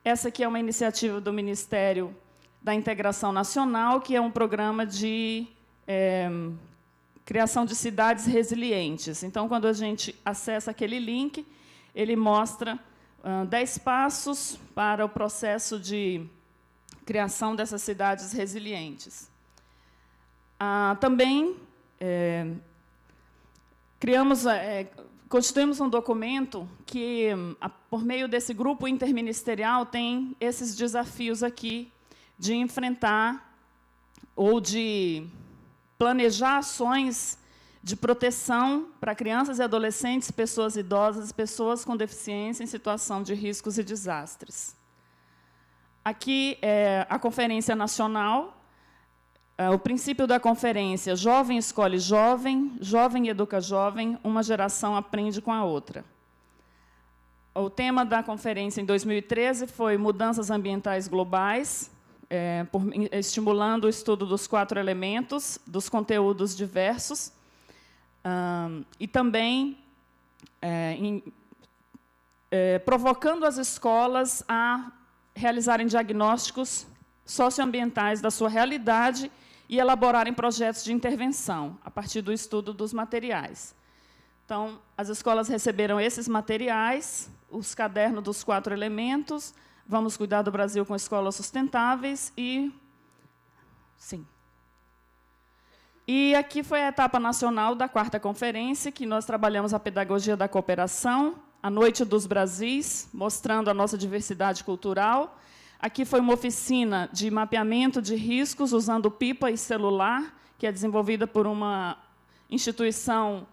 Essa aqui é uma iniciativa do Ministério da Integração Nacional, que é um programa de criação de cidades resilientes. Então, quando a gente acessa aquele link, ele mostra 10 passos para o processo de criação dessas cidades resilientes. Também constituímos um documento que, por meio desse grupo interministerial, tem esses desafios aqui de enfrentar ou de planejar ações de proteção para crianças e adolescentes, pessoas idosas, pessoas com deficiência em situação de riscos e desastres. Aqui é a Conferência Nacional. O princípio da conferência: jovem escolhe jovem, jovem educa jovem, uma geração aprende com a outra. O tema da conferência em 2013 foi mudanças ambientais globais, estimulando o estudo dos 4 elementos, dos conteúdos diversos, e também provocando as escolas a realizarem diagnósticos socioambientais da sua realidade e elaborarem projetos de intervenção, a partir do estudo dos materiais. Então, as escolas receberam esses materiais, os cadernos dos 4 elementos, Vamos Cuidar do Brasil com Escolas Sustentáveis e... Sim. E aqui foi a etapa nacional da 4ª conferência, que nós trabalhamos a pedagogia da cooperação, a Noite dos Brasis, mostrando a nossa diversidade cultural. Aqui foi uma oficina de mapeamento de riscos usando pipa e celular, que é desenvolvida por uma instituição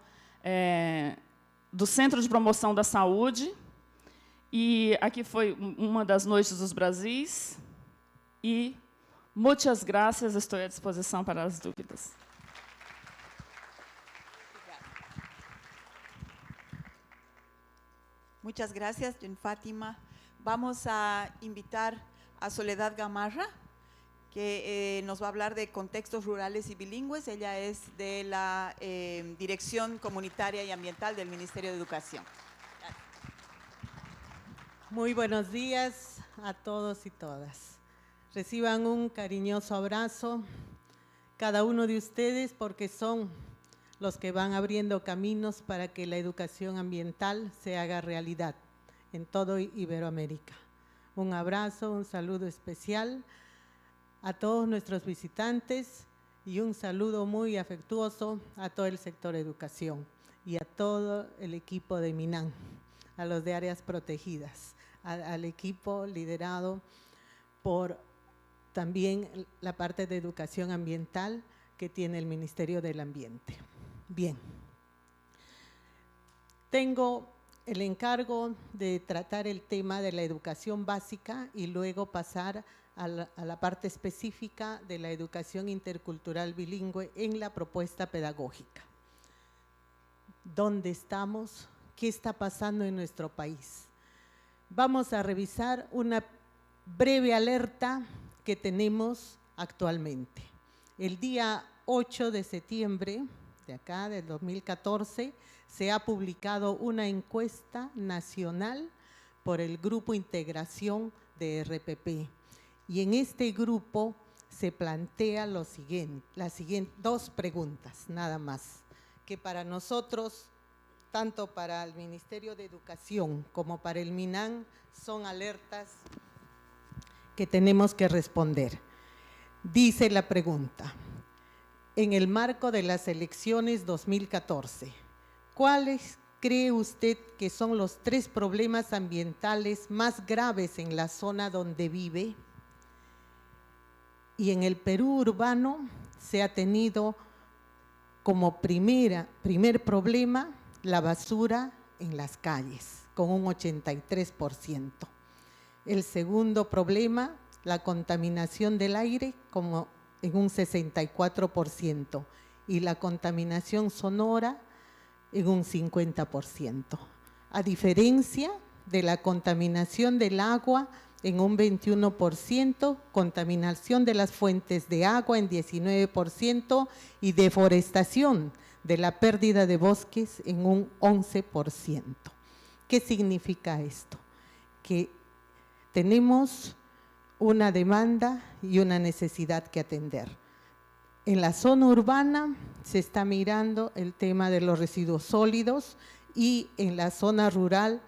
do Centro de Promoção da Saúde. E aqui foi uma das Noites dos Brasis. E muitas graças, estou à disposição para as dúvidas. Muchas gracias, Jen Fátima. Vamos a invitar a Soledad Gamarra, que nos va a hablar de contextos rurales y bilingües. Ella es de la Dirección Comunitaria y Ambiental del Ministerio de Educación. Muy buenos días a todos y todas. Reciban un cariñoso abrazo, cada uno de ustedes, porque son los que van abriendo caminos para que la educación ambiental se haga realidad en todo Iberoamérica. Un abrazo, un saludo especial a todos nuestros visitantes y un saludo muy afectuoso a todo el sector educación y a todo el equipo de MINAN, a los de áreas protegidas, al equipo liderado por también la parte de educación ambiental que tiene el Ministerio del Ambiente. Bien, tengo el encargo de tratar el tema de la educación básica y luego pasar a la parte específica de la educación intercultural bilingüe en la propuesta pedagógica. ¿Dónde estamos? ¿Qué está pasando en nuestro país? Vamos a revisar una breve alerta que tenemos actualmente. El día 8 de septiembre de acá, del 2014, se ha publicado una encuesta nacional por el Grupo Integración de RPP. Y en este grupo se plantea las siguientes 2 preguntas, nada más, que para nosotros, tanto para el Ministerio de Educación como para el MINAN, son alertas que tenemos que responder. Dice la pregunta: en el marco de las elecciones 2014, ¿cuáles cree usted que son los 3 problemas ambientales más graves en la zona donde vive? Y en el Perú urbano se ha tenido como primer problema la basura en las calles, con un 83%. El segundo problema, la contaminación del aire, como en un 64%, y la contaminación sonora en un 50%. A diferencia de la contaminación del agua en un 21%, contaminación de las fuentes de agua en 19% y deforestación de la pérdida de bosques en un 11%. ¿Qué significa esto? Que tenemos una demanda y una necesidad que atender. En la zona urbana se está mirando el tema de los residuos sólidos y en la zona rural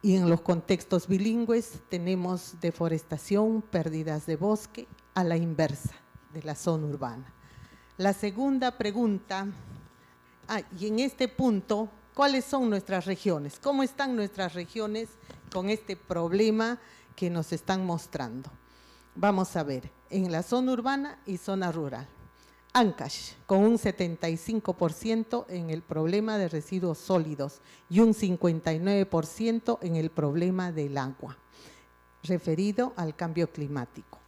y en los contextos bilingües tenemos deforestación, pérdidas de bosque a la inversa de la zona urbana. La segunda pregunta, y en este punto, ¿cuáles son nuestras regiones? ¿Cómo están nuestras regiones con este problema que nos están mostrando? Vamos a ver, en la zona urbana y zona rural. Ancash, con un 75% en el problema de residuos sólidos y un 59% en el problema del agua, referido al cambio climático.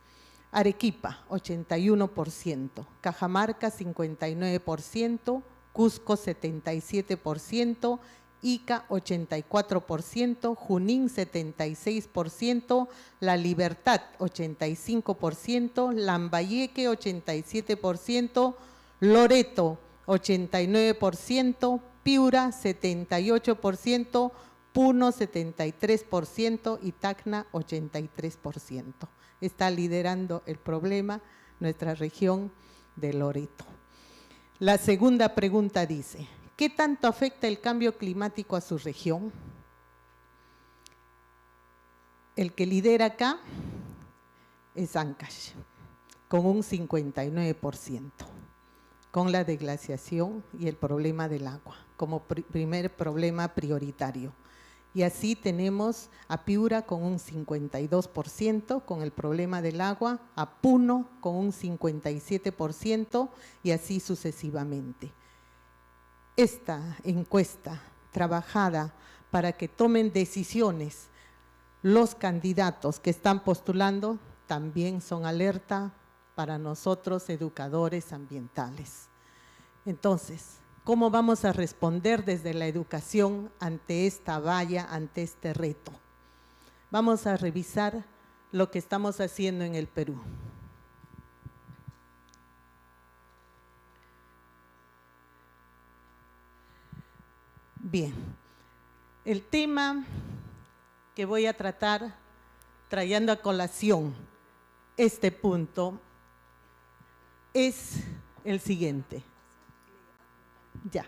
Arequipa, 81%, Cajamarca, 59%, Cusco, 77%, Ica, 84%, Junín, 76%, La Libertad, 85%, Lambayeque, 87%, Loreto, 89%, Piura, 78%, Puno, 73% y Tacna, 83%. Está liderando el problema nuestra región de Loreto. La segunda pregunta dice: ¿qué tanto afecta el cambio climático a su región? El que lidera acá es Ancash, con un 59%, con la deglaciación y el problema del agua como primer problema prioritario. Y así tenemos a Piura con un 52% con el problema del agua, a Puno con un 57% y así sucesivamente. Esta encuesta trabajada para que tomen decisiones los candidatos que están postulando también son alerta para nosotros educadores ambientales. Entonces, ¿cómo vamos a responder desde la educación ante esta valla, ante este reto? Vamos a revisar lo que estamos haciendo en el Perú. Bien, el tema que voy a tratar, trayendo a colación este punto, es el siguiente. Ya.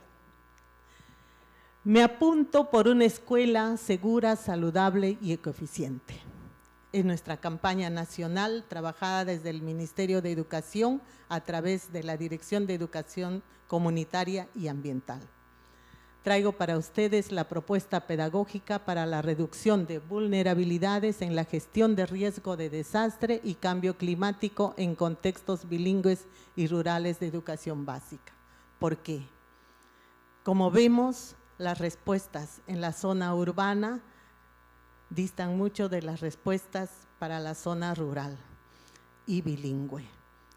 Me apunto por una escuela segura, saludable y ecoeficiente. Es nuestra campaña nacional trabajada desde el Ministerio de Educación a través de la Dirección de Educación Comunitaria y Ambiental. Traigo para ustedes la propuesta pedagógica para la reducción de vulnerabilidades en la gestión de riesgo de desastre y cambio climático en contextos bilingües y rurales de educación básica. ¿Por qué? Como vemos, las respuestas en la zona urbana distan mucho de las respuestas para la zona rural y bilingüe,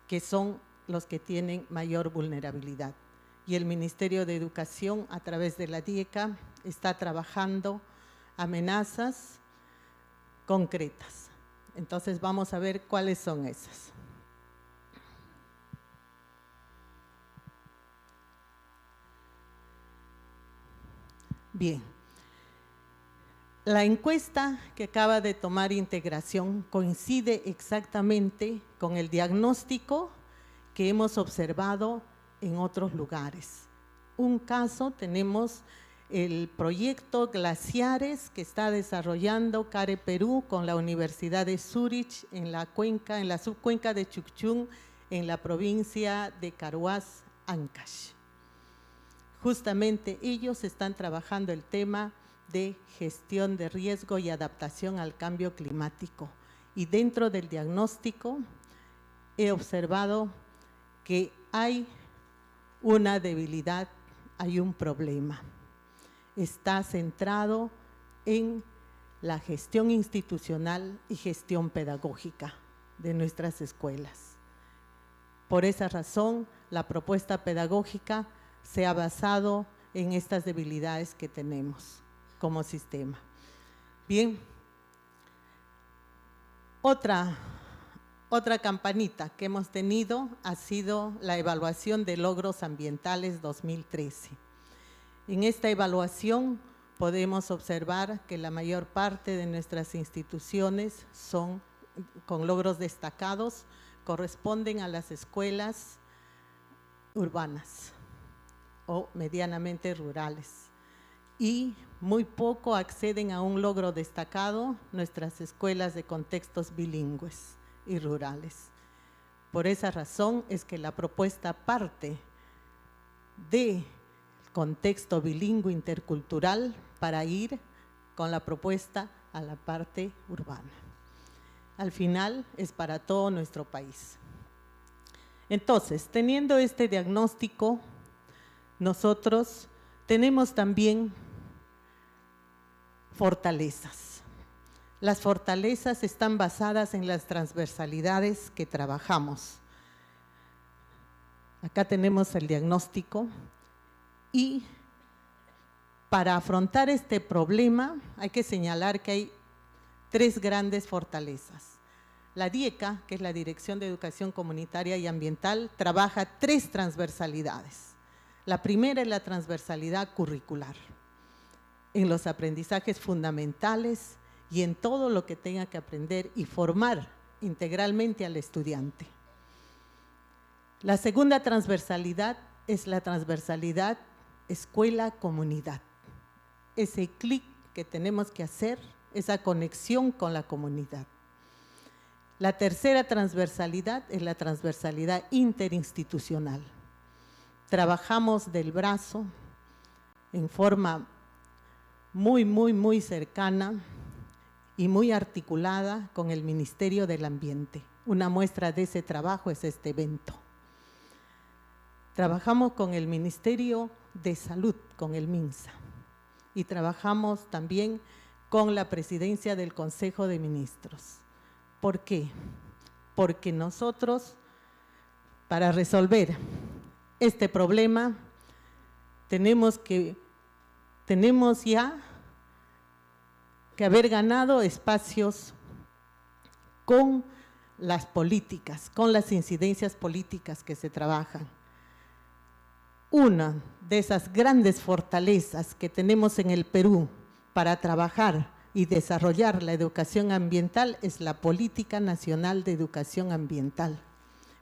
que son los que tienen mayor vulnerabilidad. Y el Ministerio de Educación, a través de la DIECA, está trabajando amenazas concretas. Entonces, vamos a ver cuáles son esas. Bien, la encuesta que acaba de tomar Integración coincide exactamente con el diagnóstico que hemos observado en otros lugares. un caso, tenemos el proyecto Glaciares que está desarrollando CARE Perú con la Universidad de Zurich en la subcuenca de Chukchún, en la provincia de Carhuaz, Ancash. Justamente ellos están trabajando el tema de gestión de riesgo y adaptación al cambio climático. Y dentro del diagnóstico he observado que hay una debilidad, hay un problema. Está centrado en la gestión institucional y gestión pedagógica de nuestras escuelas. Por esa razón, la propuesta pedagógica se ha basado en estas debilidades que tenemos como sistema. Bien, otra campanita que hemos tenido ha sido la evaluación de logros ambientales 2013. En esta evaluación podemos observar que la mayor parte de nuestras instituciones son con logros destacados, corresponden a las escuelas urbanas o medianamente rurales, y muy poco acceden a un logro destacado nuestras escuelas de contextos bilingües y rurales. Por esa razón es que la propuesta parte del contexto bilingüe intercultural para ir con la propuesta a la parte urbana. Al final es para todo nuestro país. Entonces, teniendo este diagnóstico, nosotros tenemos también fortalezas. Las fortalezas están basadas en las transversalidades que trabajamos. Acá tenemos el diagnóstico y para afrontar este problema hay que señalar que hay 3 grandes fortalezas. La DIECA, que es la Dirección de Educación Comunitaria y Ambiental, trabaja 3 transversalidades. La primera es la transversalidad curricular, en los aprendizajes fundamentales y en todo lo que tenga que aprender y formar integralmente al estudiante. La segunda transversalidad es la transversalidad escuela-comunidad. Ese clic que tenemos que hacer, esa conexión con la comunidad. La tercera transversalidad es la transversalidad interinstitucional. Trabajamos del brazo en forma muy cercana y muy articulada con el Ministerio del Ambiente. Una muestra de ese trabajo es este evento. Trabajamos con el Ministerio de Salud, con el MINSA, y trabajamos también con la Presidencia del Consejo de Ministros. ¿Por qué? Porque nosotros, para resolver este problema, tenemos ya que haber ganado espacios con las políticas, con las incidencias políticas que se trabajan. Una de esas grandes fortalezas que tenemos en el Perú para trabajar y desarrollar la educación ambiental es la Política Nacional de Educación Ambiental,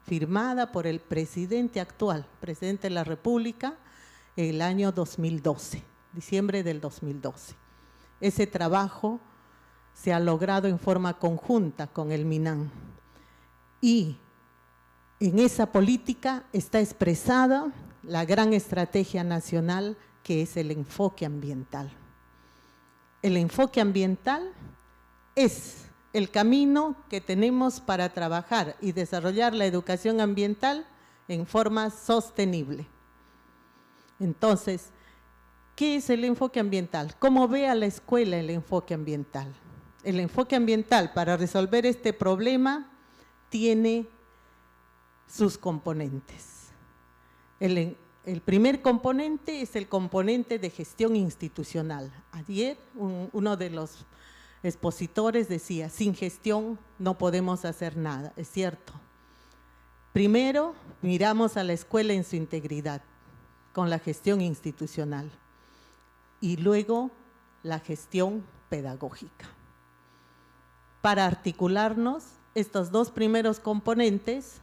firmada por el presidente actual, presidente de la República, el año 2012, diciembre del 2012. Ese trabajo se ha logrado en forma conjunta con el MINAM y en esa política está expresada la gran estrategia nacional que es el enfoque ambiental. El enfoque ambiental es el camino que tenemos para trabajar y desarrollar la educación ambiental en forma sostenible. Entonces, ¿qué es el enfoque ambiental? ¿Cómo ve a la escuela el enfoque ambiental? El enfoque ambiental para resolver este problema tiene sus componentes. El primer componente es el componente de gestión institucional. Ayer uno de los expositores decía, sin gestión no podemos hacer nada, es cierto. Primero miramos a la escuela en su integridad, con la gestión institucional, y luego la gestión pedagógica. Para articularnos, estos 2 primeros componentes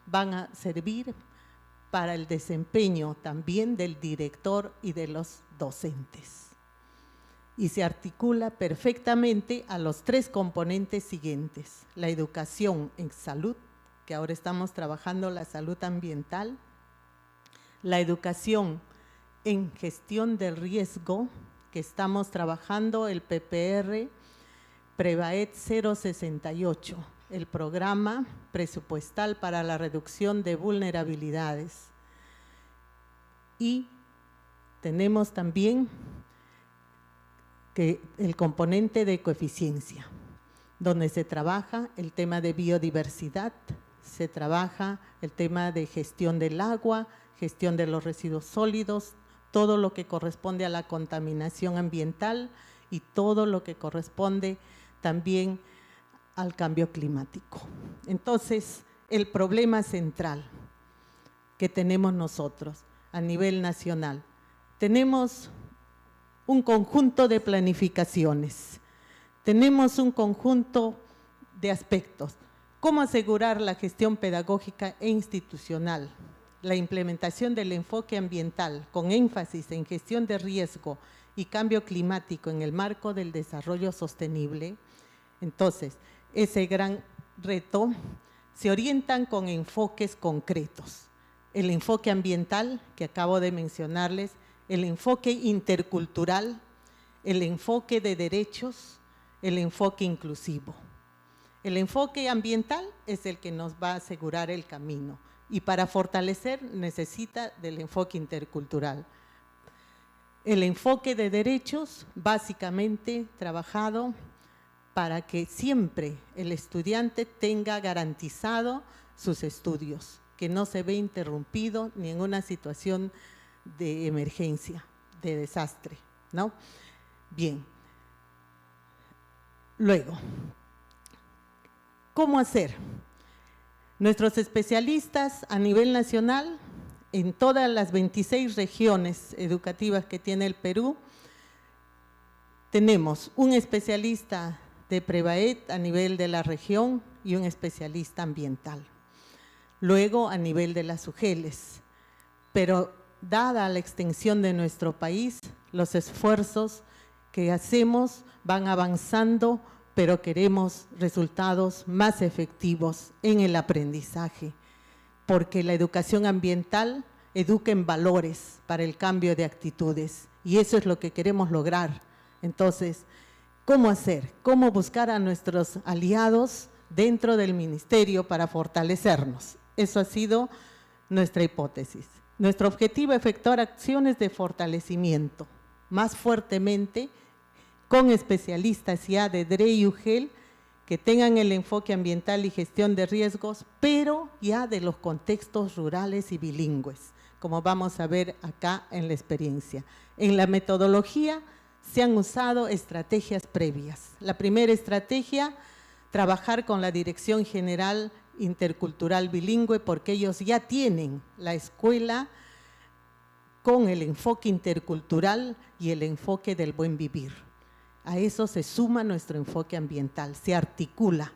van a servir para el desempeño también del director y de los docentes. Y se articula perfectamente a los 3 componentes siguientes: la educación en salud, que ahora estamos trabajando la salud ambiental, la educación en gestión del riesgo, que estamos trabajando el PPR Prevaed 068, el programa presupuestal para la reducción de vulnerabilidades. Y tenemos también que el componente de coeficiencia, donde se trabaja el tema de biodiversidad, se trabaja el tema de gestión del agua, gestión de los residuos sólidos, todo lo que corresponde a la contaminación ambiental y todo lo que corresponde también al cambio climático. Entonces, el problema central que tenemos nosotros a nivel nacional, tenemos un conjunto de planificaciones, tenemos un conjunto de aspectos. ¿Cómo asegurar la gestión pedagógica e institucional? La implementación del enfoque ambiental con énfasis en gestión de riesgo y cambio climático en el marco del desarrollo sostenible. Entonces, ese gran reto se orientan con enfoques concretos. El enfoque ambiental, que acabo de mencionarles, el enfoque intercultural, el enfoque de derechos, el enfoque inclusivo. El enfoque ambiental es el que nos va a asegurar el camino y para fortalecer necesita del enfoque intercultural. El enfoque de derechos, básicamente trabajado para que siempre el estudiante tenga garantizado sus estudios, que no se ve interrumpido ni en una situación de emergencia, de desastre, ¿no? Bien. Luego, ¿cómo hacer? Nuestros especialistas a nivel nacional, en todas las 26 regiones educativas que tiene el Perú, tenemos un especialista de Prevaed a nivel de la región y un especialista ambiental. Luego a nivel de las UGELes, pero dada la extensión de nuestro país, los esfuerzos que hacemos van avanzando, pero queremos resultados más efectivos en el aprendizaje, porque la educación ambiental educa en valores para el cambio de actitudes y eso es lo que queremos lograr. Entonces, ¿cómo hacer? ¿Cómo buscar a nuestros aliados dentro del ministerio para fortalecernos? Eso ha sido nuestra hipótesis. Nuestro objetivo es efectuar acciones de fortalecimiento más fuertemente con especialistas ya de DRE y UGEL que tengan el enfoque ambiental y gestión de riesgos, pero ya de los contextos rurales y bilingües, como vamos a ver acá en la experiencia. En la metodología se han usado estrategias previas. La primera estrategia, trabajar con la Dirección General Intercultural Bilingüe, porque ellos ya tienen la escuela con el enfoque intercultural y el enfoque del buen vivir. A eso se suma nuestro enfoque ambiental, se articula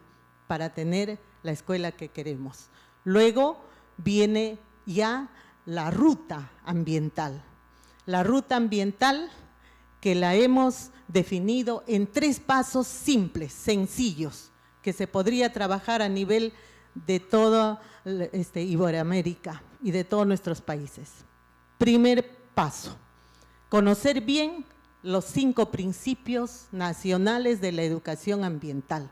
para tener la escuela que queremos. Luego viene ya la ruta ambiental. La ruta ambiental que la hemos definido en 3 pasos simples, sencillos, que se podría trabajar a nivel de toda Iberoamérica y de todos nuestros países. Primer paso, conocer bien los 5 principios nacionales de la educación ambiental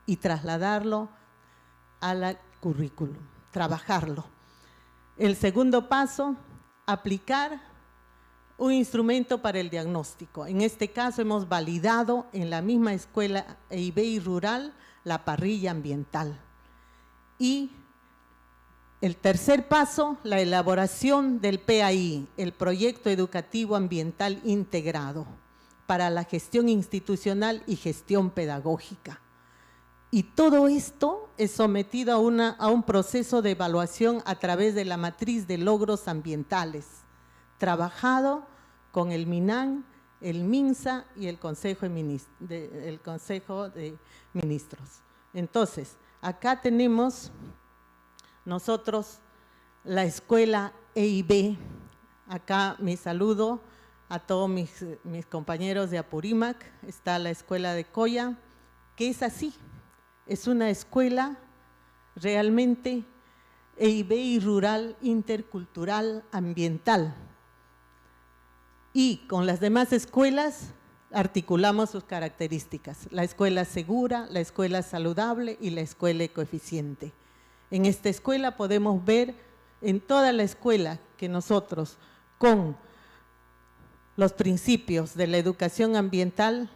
y trasladarlo a la currículum, trabajarlo. El segundo paso, aplicar un instrumento para el diagnóstico. En este caso hemos validado en la misma escuela EIBEI rural la parrilla ambiental. Y el tercer paso, la elaboración del PAI, el Proyecto Educativo Ambiental Integrado, para la gestión institucional y gestión pedagógica. Y todo esto es sometido a un proceso de evaluación a través de la matriz de logros ambientales, trabajado con el MINAN, el MINSA y el Consejo de Ministros. Entonces, acá tenemos nosotros la escuela EIB. Acá mi saludo a todos mis compañeros de Apurímac. Está la escuela de Coya, que es así, es una escuela realmente EIB y rural, intercultural, ambiental. Y con las demás escuelas articulamos sus características, la escuela segura, la escuela saludable y la escuela ecoeficiente. En esta escuela podemos ver en toda la escuela que nosotros con los principios de la educación ambiental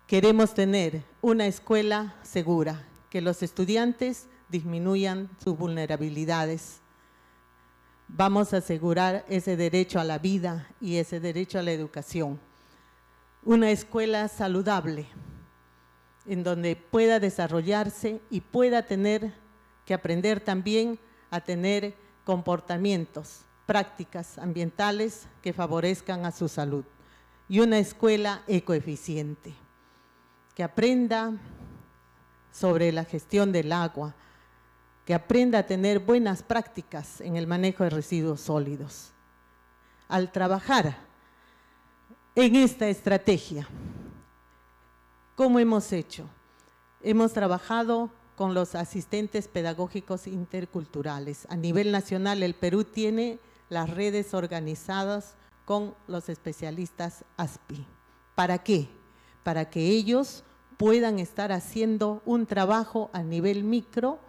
queremos tener una escuela segura, que los estudiantes disminuyan sus vulnerabilidades. Vamos a asegurar ese derecho a la vida y ese derecho a la educación. Una escuela saludable, en donde pueda desarrollarse y pueda tener que aprender también a tener comportamientos, prácticas ambientales que favorezcan a su salud. Y una escuela ecoeficiente, que aprenda sobre la gestión del agua, que aprenda a tener buenas prácticas en el manejo de residuos sólidos. Al trabajar en esta estrategia, ¿cómo hemos hecho? Hemos trabajado con los asistentes pedagógicos interculturales. A nivel nacional, el Perú tiene las redes organizadas con los especialistas ASPI. ¿Para qué? Para que ellos puedan estar haciendo un trabajo a nivel micro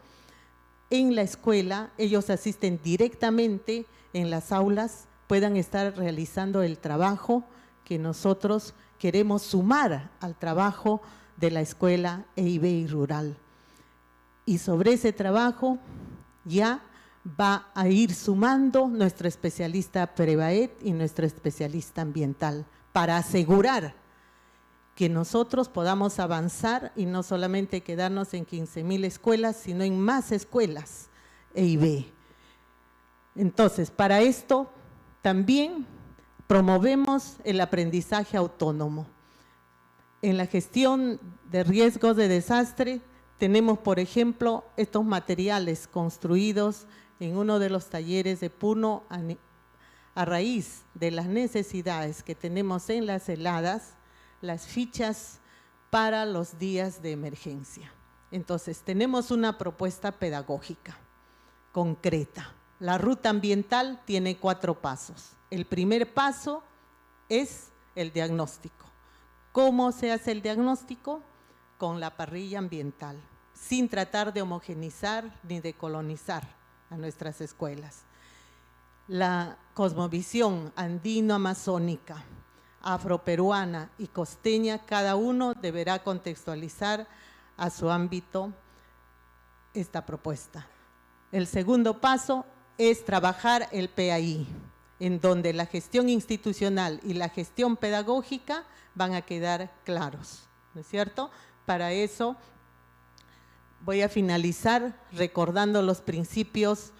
en la escuela. Ellos asisten directamente en las aulas, puedan estar realizando el trabajo que nosotros queremos sumar al trabajo de la escuela EIB y rural. Y sobre ese trabajo ya va a ir sumando nuestro especialista Prevaed y nuestro especialista ambiental para asegurar que nosotros podamos avanzar y no solamente quedarnos en 15.000 escuelas, sino en más escuelas EIB. Entonces, para esto también promovemos el aprendizaje autónomo. En la gestión de riesgos de desastre tenemos, por ejemplo, estos materiales construidos en uno de los talleres de Puno a raíz de las necesidades que tenemos en las heladas, las fichas para los días de emergencia. Entonces, tenemos una propuesta pedagógica concreta. La ruta ambiental tiene 4 pasos. El primer paso es el diagnóstico. ¿Cómo se hace el diagnóstico? Con la parrilla ambiental, sin tratar de homogenizar ni de colonizar a nuestras escuelas. La cosmovisión andino-amazónica, afroperuana y costeña, cada uno deberá contextualizar a su ámbito esta propuesta. El segundo paso es trabajar el PAI, en donde la gestión institucional y la gestión pedagógica van a quedar claros, ¿no es cierto? Para eso voy a finalizar recordando los principios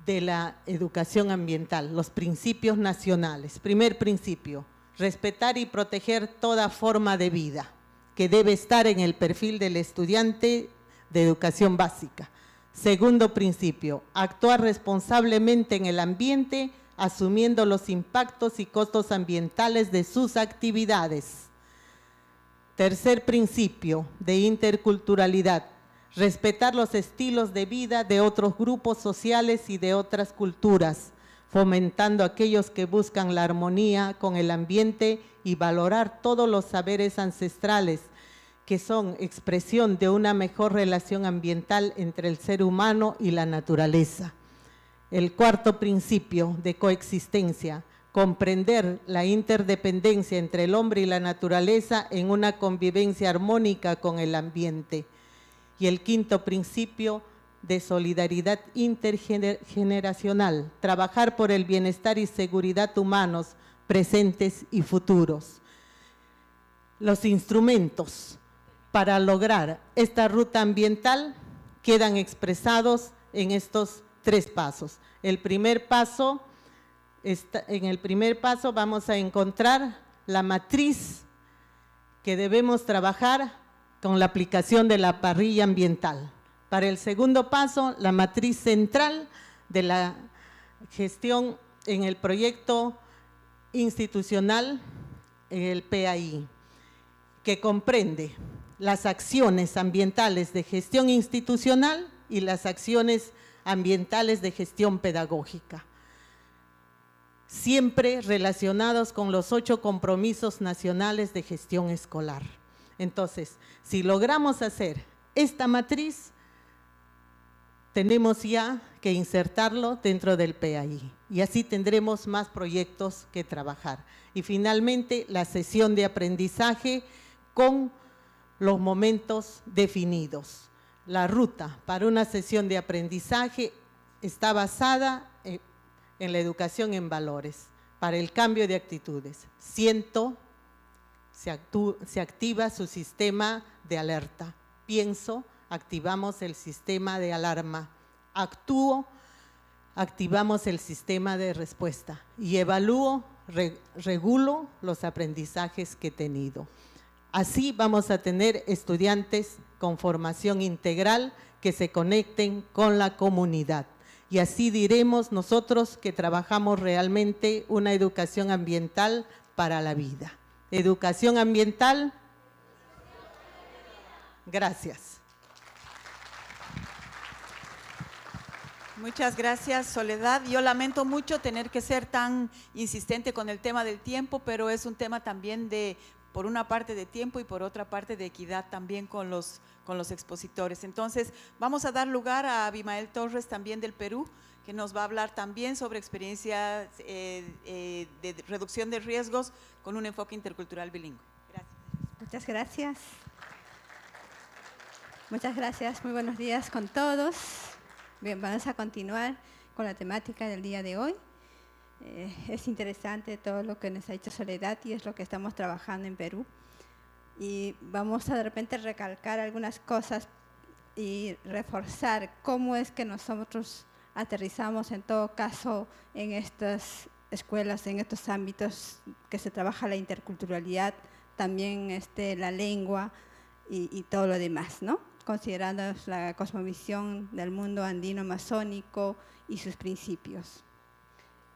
de la educación ambiental, los principios nacionales. Primer principio, respetar y proteger toda forma de vida que debe estar en el perfil del estudiante de educación básica. Segundo principio, actuar responsablemente en el ambiente, asumiendo los impactos y costos ambientales de sus actividades. Tercer principio de interculturalidad, respetar los estilos de vida de otros grupos sociales y de otras culturas, fomentando aquellos que buscan la armonía con el ambiente y valorar todos los saberes ancestrales que son expresión de una mejor relación ambiental entre el ser humano y la naturaleza. El cuarto principio de coexistencia, comprender la interdependencia entre el hombre y la naturaleza en una convivencia armónica con el ambiente. Y el quinto principio de solidaridad intergeneracional, trabajar por el bienestar y seguridad humanos, presentes y futuros. Los instrumentos para lograr esta ruta ambiental quedan expresados en estos 3 pasos. En el primer paso vamos a encontrar la matriz que debemos trabajar con la aplicación de la parrilla ambiental. Para el segundo paso, la matriz central de la gestión en el proyecto institucional, el PAI, que comprende las acciones ambientales de gestión institucional y las acciones ambientales de gestión pedagógica, siempre relacionados con los 8 compromisos nacionales de gestión escolar. Entonces, si logramos hacer esta matriz, tenemos ya que insertarlo dentro del PAI y así tendremos más proyectos que trabajar. Y finalmente, la sesión de aprendizaje con los momentos definidos. La ruta para una sesión de aprendizaje está basada en la educación en valores, para el cambio de actitudes. Siento, se activa su sistema de alerta. Pienso, activamos el sistema de alarma. Actúo, activamos el sistema de respuesta. Y evalúo, regulo los aprendizajes que he tenido. Así vamos a tener estudiantes con formación integral que se conecten con la comunidad. Y así diremos nosotros que trabajamos realmente una educación ambiental para la vida. Educación ambiental. Gracias. Muchas gracias, Soledad. Yo lamento mucho tener que ser tan insistente con el tema del tiempo, pero es un tema también de, por una parte de tiempo y por otra parte de equidad también con los expositores. Entonces, vamos a dar lugar a Abimael Torres, también del Perú, que nos va a hablar también sobre experiencias de reducción de riesgos con un enfoque intercultural bilingüe. Gracias. Muchas gracias. Muchas gracias. Muy buenos días con todos. Bien, vamos a continuar con la temática del día de hoy. Es interesante todo lo que nos ha dicho Soledad y es lo que estamos trabajando en Perú. Y vamos a de repente recalcar algunas cosas y reforzar cómo es que nosotros aterrizamos en todo caso en estas escuelas, en estos ámbitos que se trabaja la interculturalidad, también la lengua y todo lo demás, ¿no? Considerando la cosmovisión del mundo andino-amazónico y sus principios.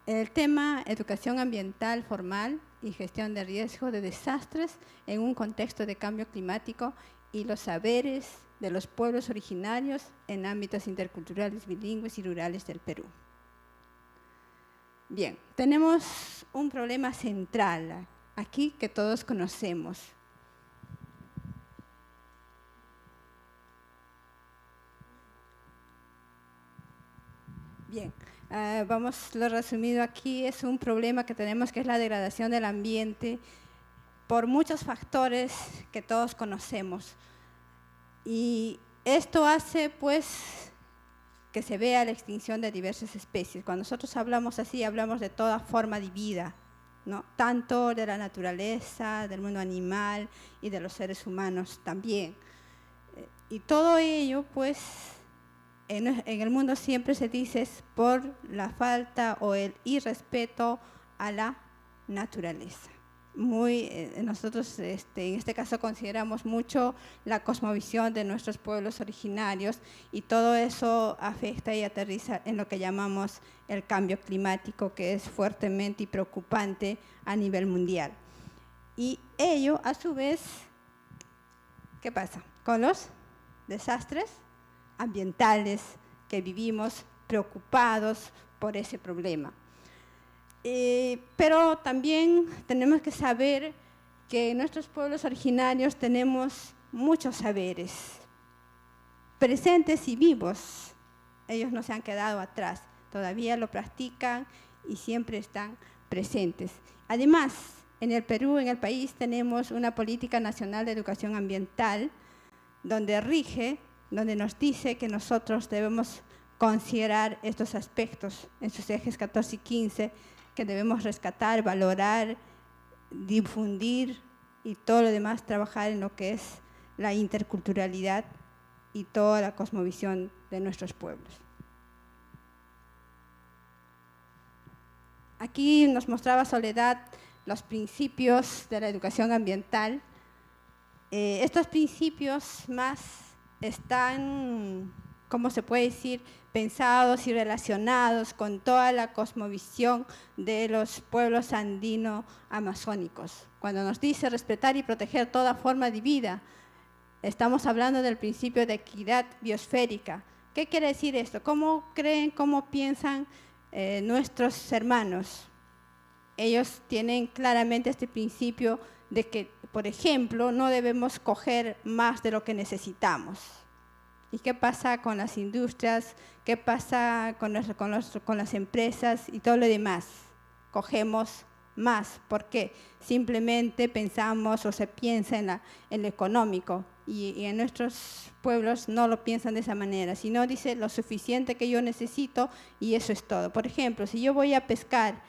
El tema educación ambiental formal y gestión de riesgo de desastres en un contexto de cambio climático y los saberes de los pueblos originarios en ámbitos interculturales, bilingües y rurales del Perú. Bien, tenemos un problema central aquí que todos conocemos. Bien, lo resumido aquí, es un problema que tenemos que es la degradación del ambiente por muchos factores que todos conocemos. Y esto hace pues que se vea la extinción de diversas especies. Cuando nosotros hablamos así, hablamos de toda forma de vida, ¿no? Tanto de la naturaleza, del mundo animal y de los seres humanos también. Y todo ello pues en el mundo siempre se dice es por la falta o el irrespeto a la naturaleza. Nosotros en este caso consideramos mucho la cosmovisión de nuestros pueblos originarios y todo eso afecta y aterriza en lo que llamamos el cambio climático, que es fuertemente y preocupante a nivel mundial. Y ello, a su vez, ¿qué pasa? Con los desastres ambientales que vivimos preocupados por ese problema. Pero también tenemos que saber que en nuestros pueblos originarios tenemos muchos saberes presentes y vivos. Ellos no se han quedado atrás, todavía lo practican y siempre están presentes. Además, en el Perú, en el país, tenemos una política nacional de educación ambiental donde nos dice que nosotros debemos considerar estos aspectos en sus ejes 14 y 15, que debemos rescatar, valorar, difundir y todo lo demás, trabajar en lo que es la interculturalidad y toda la cosmovisión de nuestros pueblos. Aquí nos mostraba Soledad los principios de la educación ambiental. Estos principios más están ¿cómo se puede decir?, pensados y relacionados con toda la cosmovisión de los pueblos andino-amazónicos. Cuando nos dice respetar y proteger toda forma de vida, estamos hablando del principio de equidad biosférica. ¿Qué quiere decir esto? ¿Cómo creen, cómo piensan nuestros hermanos? Ellos tienen claramente este principio de que, por ejemplo, no debemos coger más de lo que necesitamos. ¿Y qué pasa con las industrias? ¿Qué pasa con las empresas y todo lo demás? Cogemos más. ¿Por qué? Simplemente pensamos o se piensa en lo económico. Y en nuestros pueblos no lo piensan de esa manera, sino dice lo suficiente que yo necesito y eso es todo. Por ejemplo, si yo voy a pescar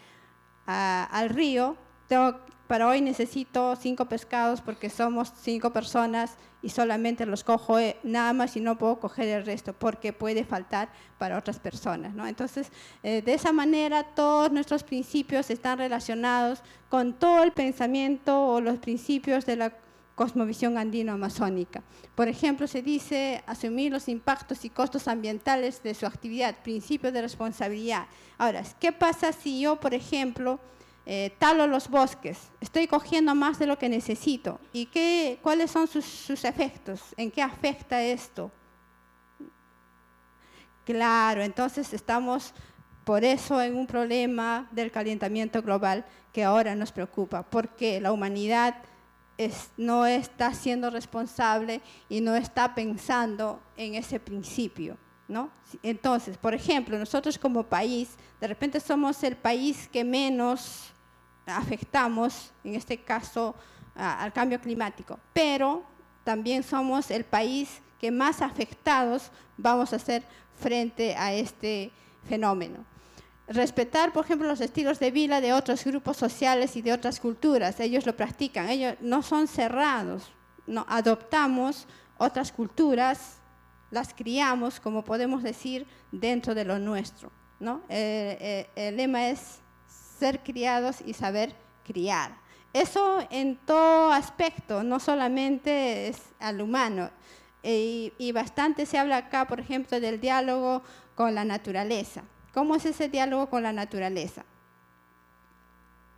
al río, para hoy necesito 5 pescados porque somos 5 personas y solamente los cojo nada más y no puedo coger el resto porque puede faltar para otras personas, ¿no? Entonces, de esa manera todos nuestros principios están relacionados con todo el pensamiento o los principios de la cosmovisión andino-amazónica. Por ejemplo, se dice asumir los impactos y costos ambientales de su actividad, principio de responsabilidad. Ahora, ¿qué pasa si yo, por ejemplo, talo los bosques? Estoy cogiendo más de lo que necesito. ¿Y cuáles son sus efectos? ¿En qué afecta esto? Claro, entonces estamos por eso en un problema del calentamiento global que ahora nos preocupa, porque la humanidad no está siendo responsable y no está pensando en ese principio, ¿no? Entonces, por ejemplo, nosotros como país, de repente somos el país que menos afectamos, en este caso, al cambio climático, pero también somos el país que más afectados vamos a ser frente a este fenómeno. Respetar, por ejemplo, los estilos de vida de otros grupos sociales y de otras culturas. Ellos lo practican, ellos no son cerrados. No, adoptamos otras culturas, las criamos, como podemos decir, dentro de lo nuestro, ¿no? El lema es ser criados y saber criar. Eso en todo aspecto, no solamente es al humano. Y bastante se habla acá, por ejemplo, del diálogo con la naturaleza. ¿Cómo es ese diálogo con la naturaleza?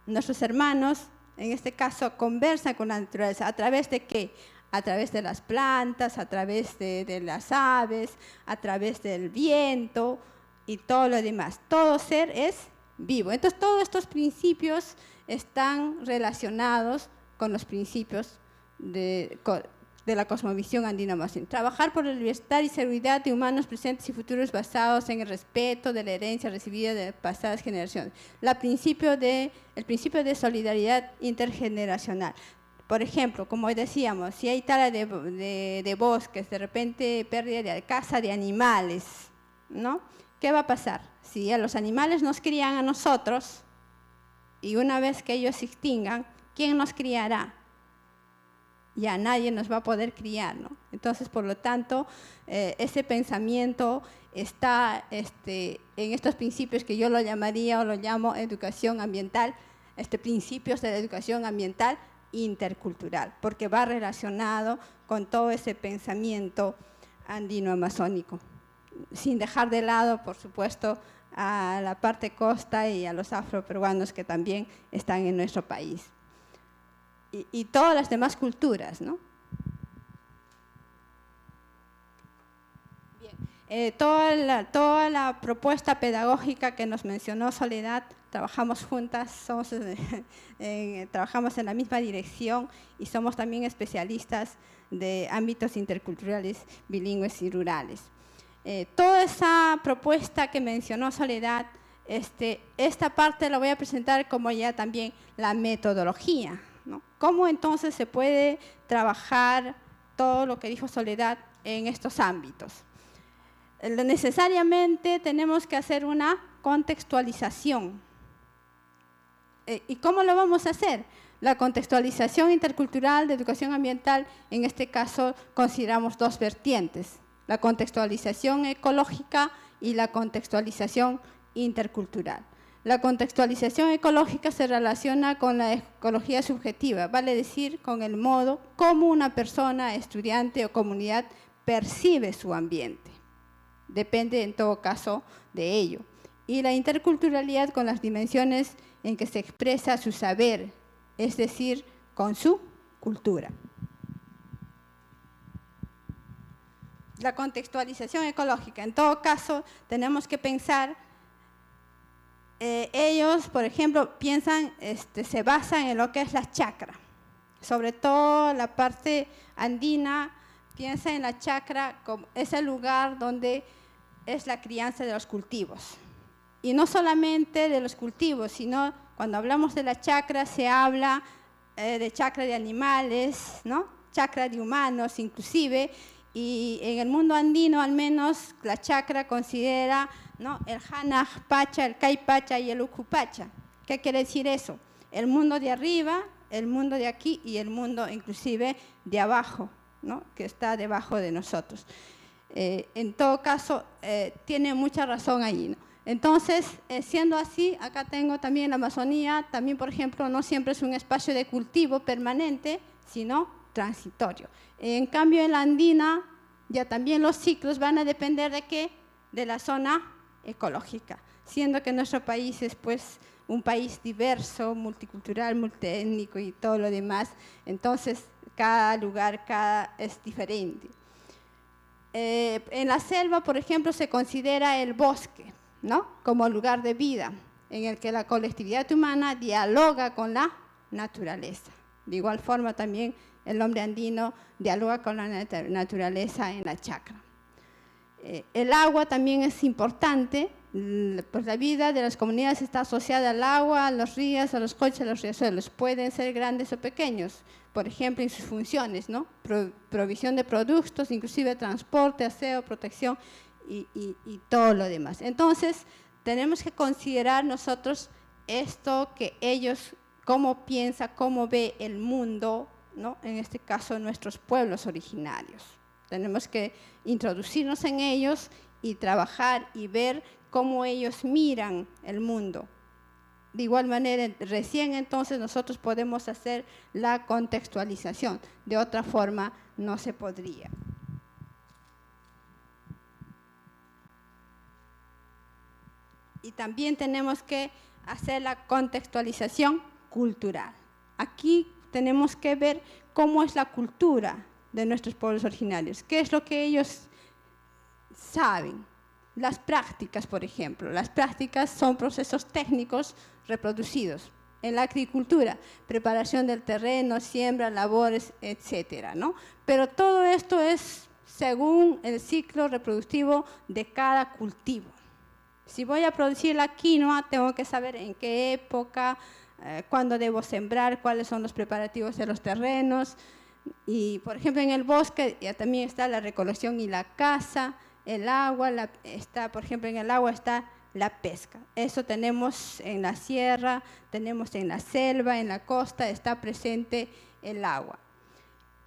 Nuestros hermanos, en este caso, conversan con la naturaleza. ¿A través de qué? A través de las plantas, a través de las aves, a través del viento y todo lo demás. Todo ser es vivo. Entonces, todos estos principios están relacionados con los principios de la cosmovisión andino-amazónica. Trabajar por el bienestar y seguridad de humanos presentes y futuros basados en el respeto de la herencia recibida de pasadas generaciones. El principio de solidaridad intergeneracional. Por ejemplo, como decíamos, si hay tala de bosques, de repente pérdida de caza de animales, ¿no? ¿Qué va a pasar? Si a los animales nos crían a nosotros y una vez que ellos se extingan, ¿quién nos criará? Ya nadie nos va a poder criar, ¿no? Entonces, por lo tanto, ese pensamiento está en estos principios que yo lo llamaría o lo llamo educación ambiental, principios de la educación ambiental intercultural, porque va relacionado con todo ese pensamiento andino-amazónico, sin dejar de lado, por supuesto, a la parte costa y a los afroperuanos que también están en nuestro país. Y todas las demás culturas, ¿no? Bien. Toda la propuesta pedagógica que nos mencionó Soledad, trabajamos juntas, trabajamos en la misma dirección y somos también especialistas de ámbitos interculturales, bilingües y rurales. Toda esa propuesta que mencionó Soledad, esta parte la voy a presentar como ya también la metodología, ¿no? ¿Cómo entonces se puede trabajar todo lo que dijo Soledad en estos ámbitos? Necesariamente tenemos que hacer una contextualización. ¿Y cómo lo vamos a hacer? La contextualización intercultural de educación ambiental, en este caso consideramos 2 vertientes, la contextualización ecológica y la contextualización intercultural. La contextualización ecológica se relaciona con la ecología subjetiva, vale decir, con el modo como una persona, estudiante o comunidad percibe su ambiente. depende en todo caso de ello. Y la interculturalidad con las dimensiones en que se expresa su saber, es decir, con su cultura. La contextualización ecológica, en todo caso, tenemos que pensar, ellos, por ejemplo, piensan, se basan en lo que es la chacra, sobre todo la parte andina, piensa en la chacra como ese lugar donde es la crianza de los cultivos. Y no solamente de los cultivos, sino cuando hablamos de la chacra se habla de chacra de animales, ¿no? Chacra de humanos inclusive, y en el mundo andino al menos la chacra considera, ¿no?, el Hanaj Pacha, el Kai Pacha y el Uku Pacha. ¿Qué quiere decir eso? El mundo de arriba, el mundo de aquí y el mundo inclusive de abajo, ¿no?, que está debajo de nosotros. En todo caso, tiene mucha razón allí, ¿no? Entonces, siendo así, acá tengo también la Amazonía, también por ejemplo no siempre es un espacio de cultivo permanente, sino transitorio. En cambio en la andina ya también los ciclos van a depender de ¿qué? De la zona ecológica, siendo que nuestro país es pues un país diverso, multicultural, multiétnico y todo lo demás, entonces cada lugar es diferente. En la selva, por ejemplo, se considera el bosque, ¿no?, como lugar de vida, en el que la colectividad humana dialoga con la naturaleza. De igual forma también el hombre andino dialoga con la naturaleza en la chacra. El agua también es importante, pues la vida de las comunidades está asociada al agua, a los ríos, a los coches, a los riachuelos. Pueden ser grandes o pequeños, por ejemplo, en sus funciones, ¿no? Provisión de productos, inclusive transporte, aseo, protección y todo lo demás. Entonces, tenemos que considerar nosotros esto que ellos, cómo piensa, cómo ve el mundo, ¿no?, en este caso nuestros pueblos originarios. Tenemos que introducirnos en ellos y trabajar y ver cómo ellos miran el mundo. De igual manera, recién entonces nosotros podemos hacer la contextualización, de otra forma no se podría. Y también tenemos que hacer la contextualización cultural. Aquí tenemos que ver cómo es la cultura de nuestros pueblos originarios, qué es lo que ellos saben. Las prácticas, por ejemplo, las prácticas son procesos técnicos reproducidos en la agricultura, preparación del terreno, siembra, labores, etcétera, ¿no? Pero todo esto es según el ciclo reproductivo de cada cultivo. Si voy a producir la quinoa, tengo que saber en qué época, cuándo debo sembrar, cuáles son los preparativos de los terrenos. Y, por ejemplo, en el bosque ya también está la recolección y la caza, el agua, por ejemplo, en el agua está la pesca. Eso tenemos en la sierra, tenemos en la selva, en la costa, está presente el agua.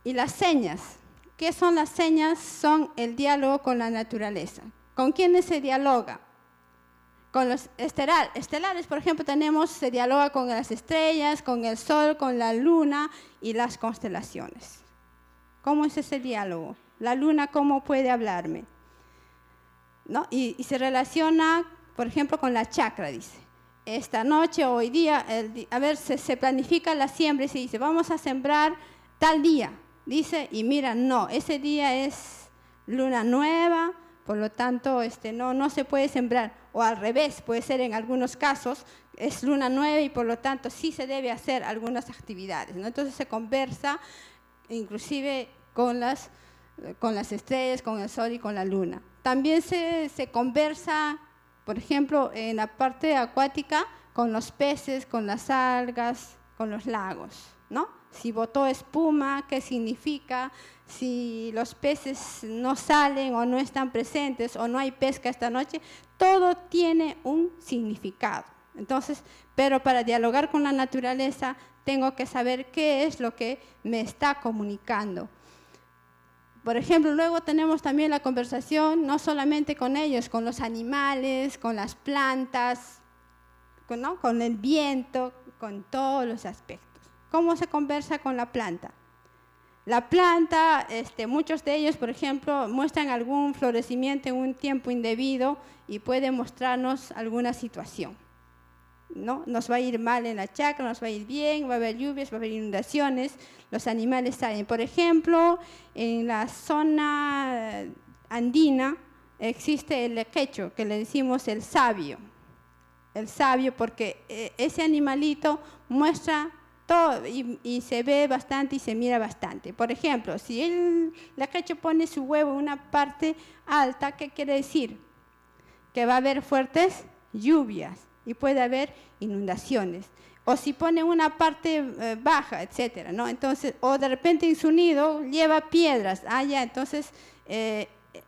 Y las señas. ¿Qué son las señas? Son el diálogo con la naturaleza. ¿Con quiénes se dialoga? Con los estelares, por ejemplo, se dialoga con las estrellas, con el sol, con la luna y las constelaciones. ¿Cómo es ese diálogo? La luna, ¿cómo puede hablarme? ¿No? Y se relaciona, por ejemplo, con la chacra, dice. Esta noche o hoy día, se planifica la siembra y se dice, vamos a sembrar tal día, dice, y mira, no, ese día es luna nueva, por lo tanto, no se puede sembrar. O al revés, puede ser en algunos casos, es luna nueva y por lo tanto sí se debe hacer algunas actividades, ¿no? Entonces se conversa inclusive con las estrellas, con el sol y con la luna. También se conversa, por ejemplo, en la parte acuática, con los peces, con las algas, con los lagos, ¿no? Si botó espuma, ¿qué significa? Si los peces no salen o no están presentes o no hay pesca esta noche, todo tiene un significado. Entonces, pero para dialogar con la naturaleza tengo que saber qué es lo que me está comunicando. Por ejemplo, luego tenemos también la conversación no solamente con ellos, con los animales, con las plantas, ¿no?, con el viento, con todos los aspectos. ¿Cómo se conversa con la planta? La planta, muchos de ellos, por ejemplo, muestran algún florecimiento en un tiempo indebido y puede mostrarnos alguna situación, ¿no? Nos va a ir mal en la chacra, nos va a ir bien, va a haber lluvias, va a haber inundaciones, los animales salen. Por ejemplo, en la zona andina existe el lequecho, que le decimos el sabio porque ese animalito muestra todo y se ve bastante y se mira bastante. Por ejemplo, si el lequecho pone su huevo en una parte alta, ¿qué quiere decir? Que va a haber fuertes lluvias y puede haber inundaciones. O si pone una parte baja, etcétera, ¿no? Entonces, o de repente en su nido lleva piedras. Entonces,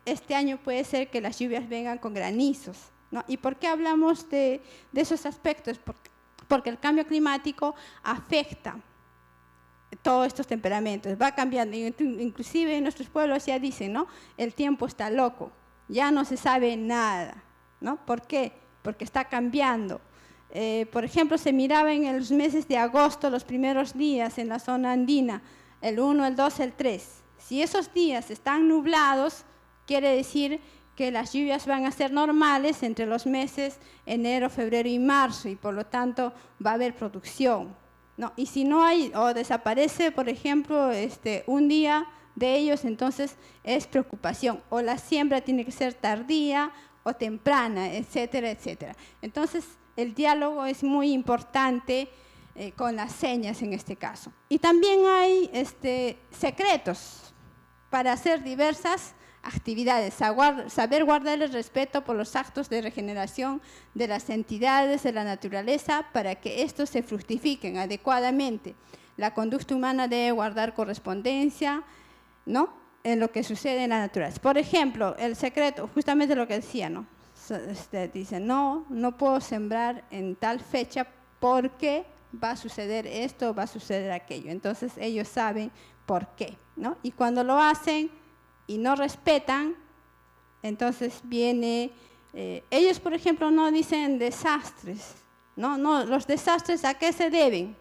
este año puede ser que las lluvias vengan con granizos, ¿no? ¿Y por qué hablamos de esos aspectos? Porque el cambio climático afecta todos estos temperamentos, va cambiando. Inclusive en nuestros pueblos ya dicen, ¿no? El tiempo está loco, ya no se sabe nada, ¿no? ¿Por qué? Porque está cambiando. Por ejemplo, se miraba en los meses de agosto, los primeros días en la zona andina, el 1, el 2, el 3. Si esos días están nublados, quiere decir que las lluvias van a ser normales entre los meses enero, febrero y marzo, y por lo tanto va a haber producción, ¿no? Y si no hay o desaparece, por ejemplo, un día de ellos, entonces es preocupación, o la siembra tiene que ser tardía o temprana, etcétera, etcétera. Entonces, el diálogo es muy importante con las señas en este caso. Y también hay secretos para hacer diversas actividades, saber guardar el respeto por los actos de regeneración de las entidades de la naturaleza para que estos se fructifiquen adecuadamente. La conducta humana debe guardar correspondencia, ¿no?, en lo que sucede en la naturaleza. Por ejemplo, el secreto, justamente lo que decía, ¿no? Dice, no puedo sembrar en tal fecha porque va a suceder esto, va a suceder aquello. Entonces ellos saben por qué, ¿no? Y cuando lo hacen y no respetan, entonces viene, ellos por ejemplo no dicen desastres, ¿no? Los desastres ¿a qué se deben?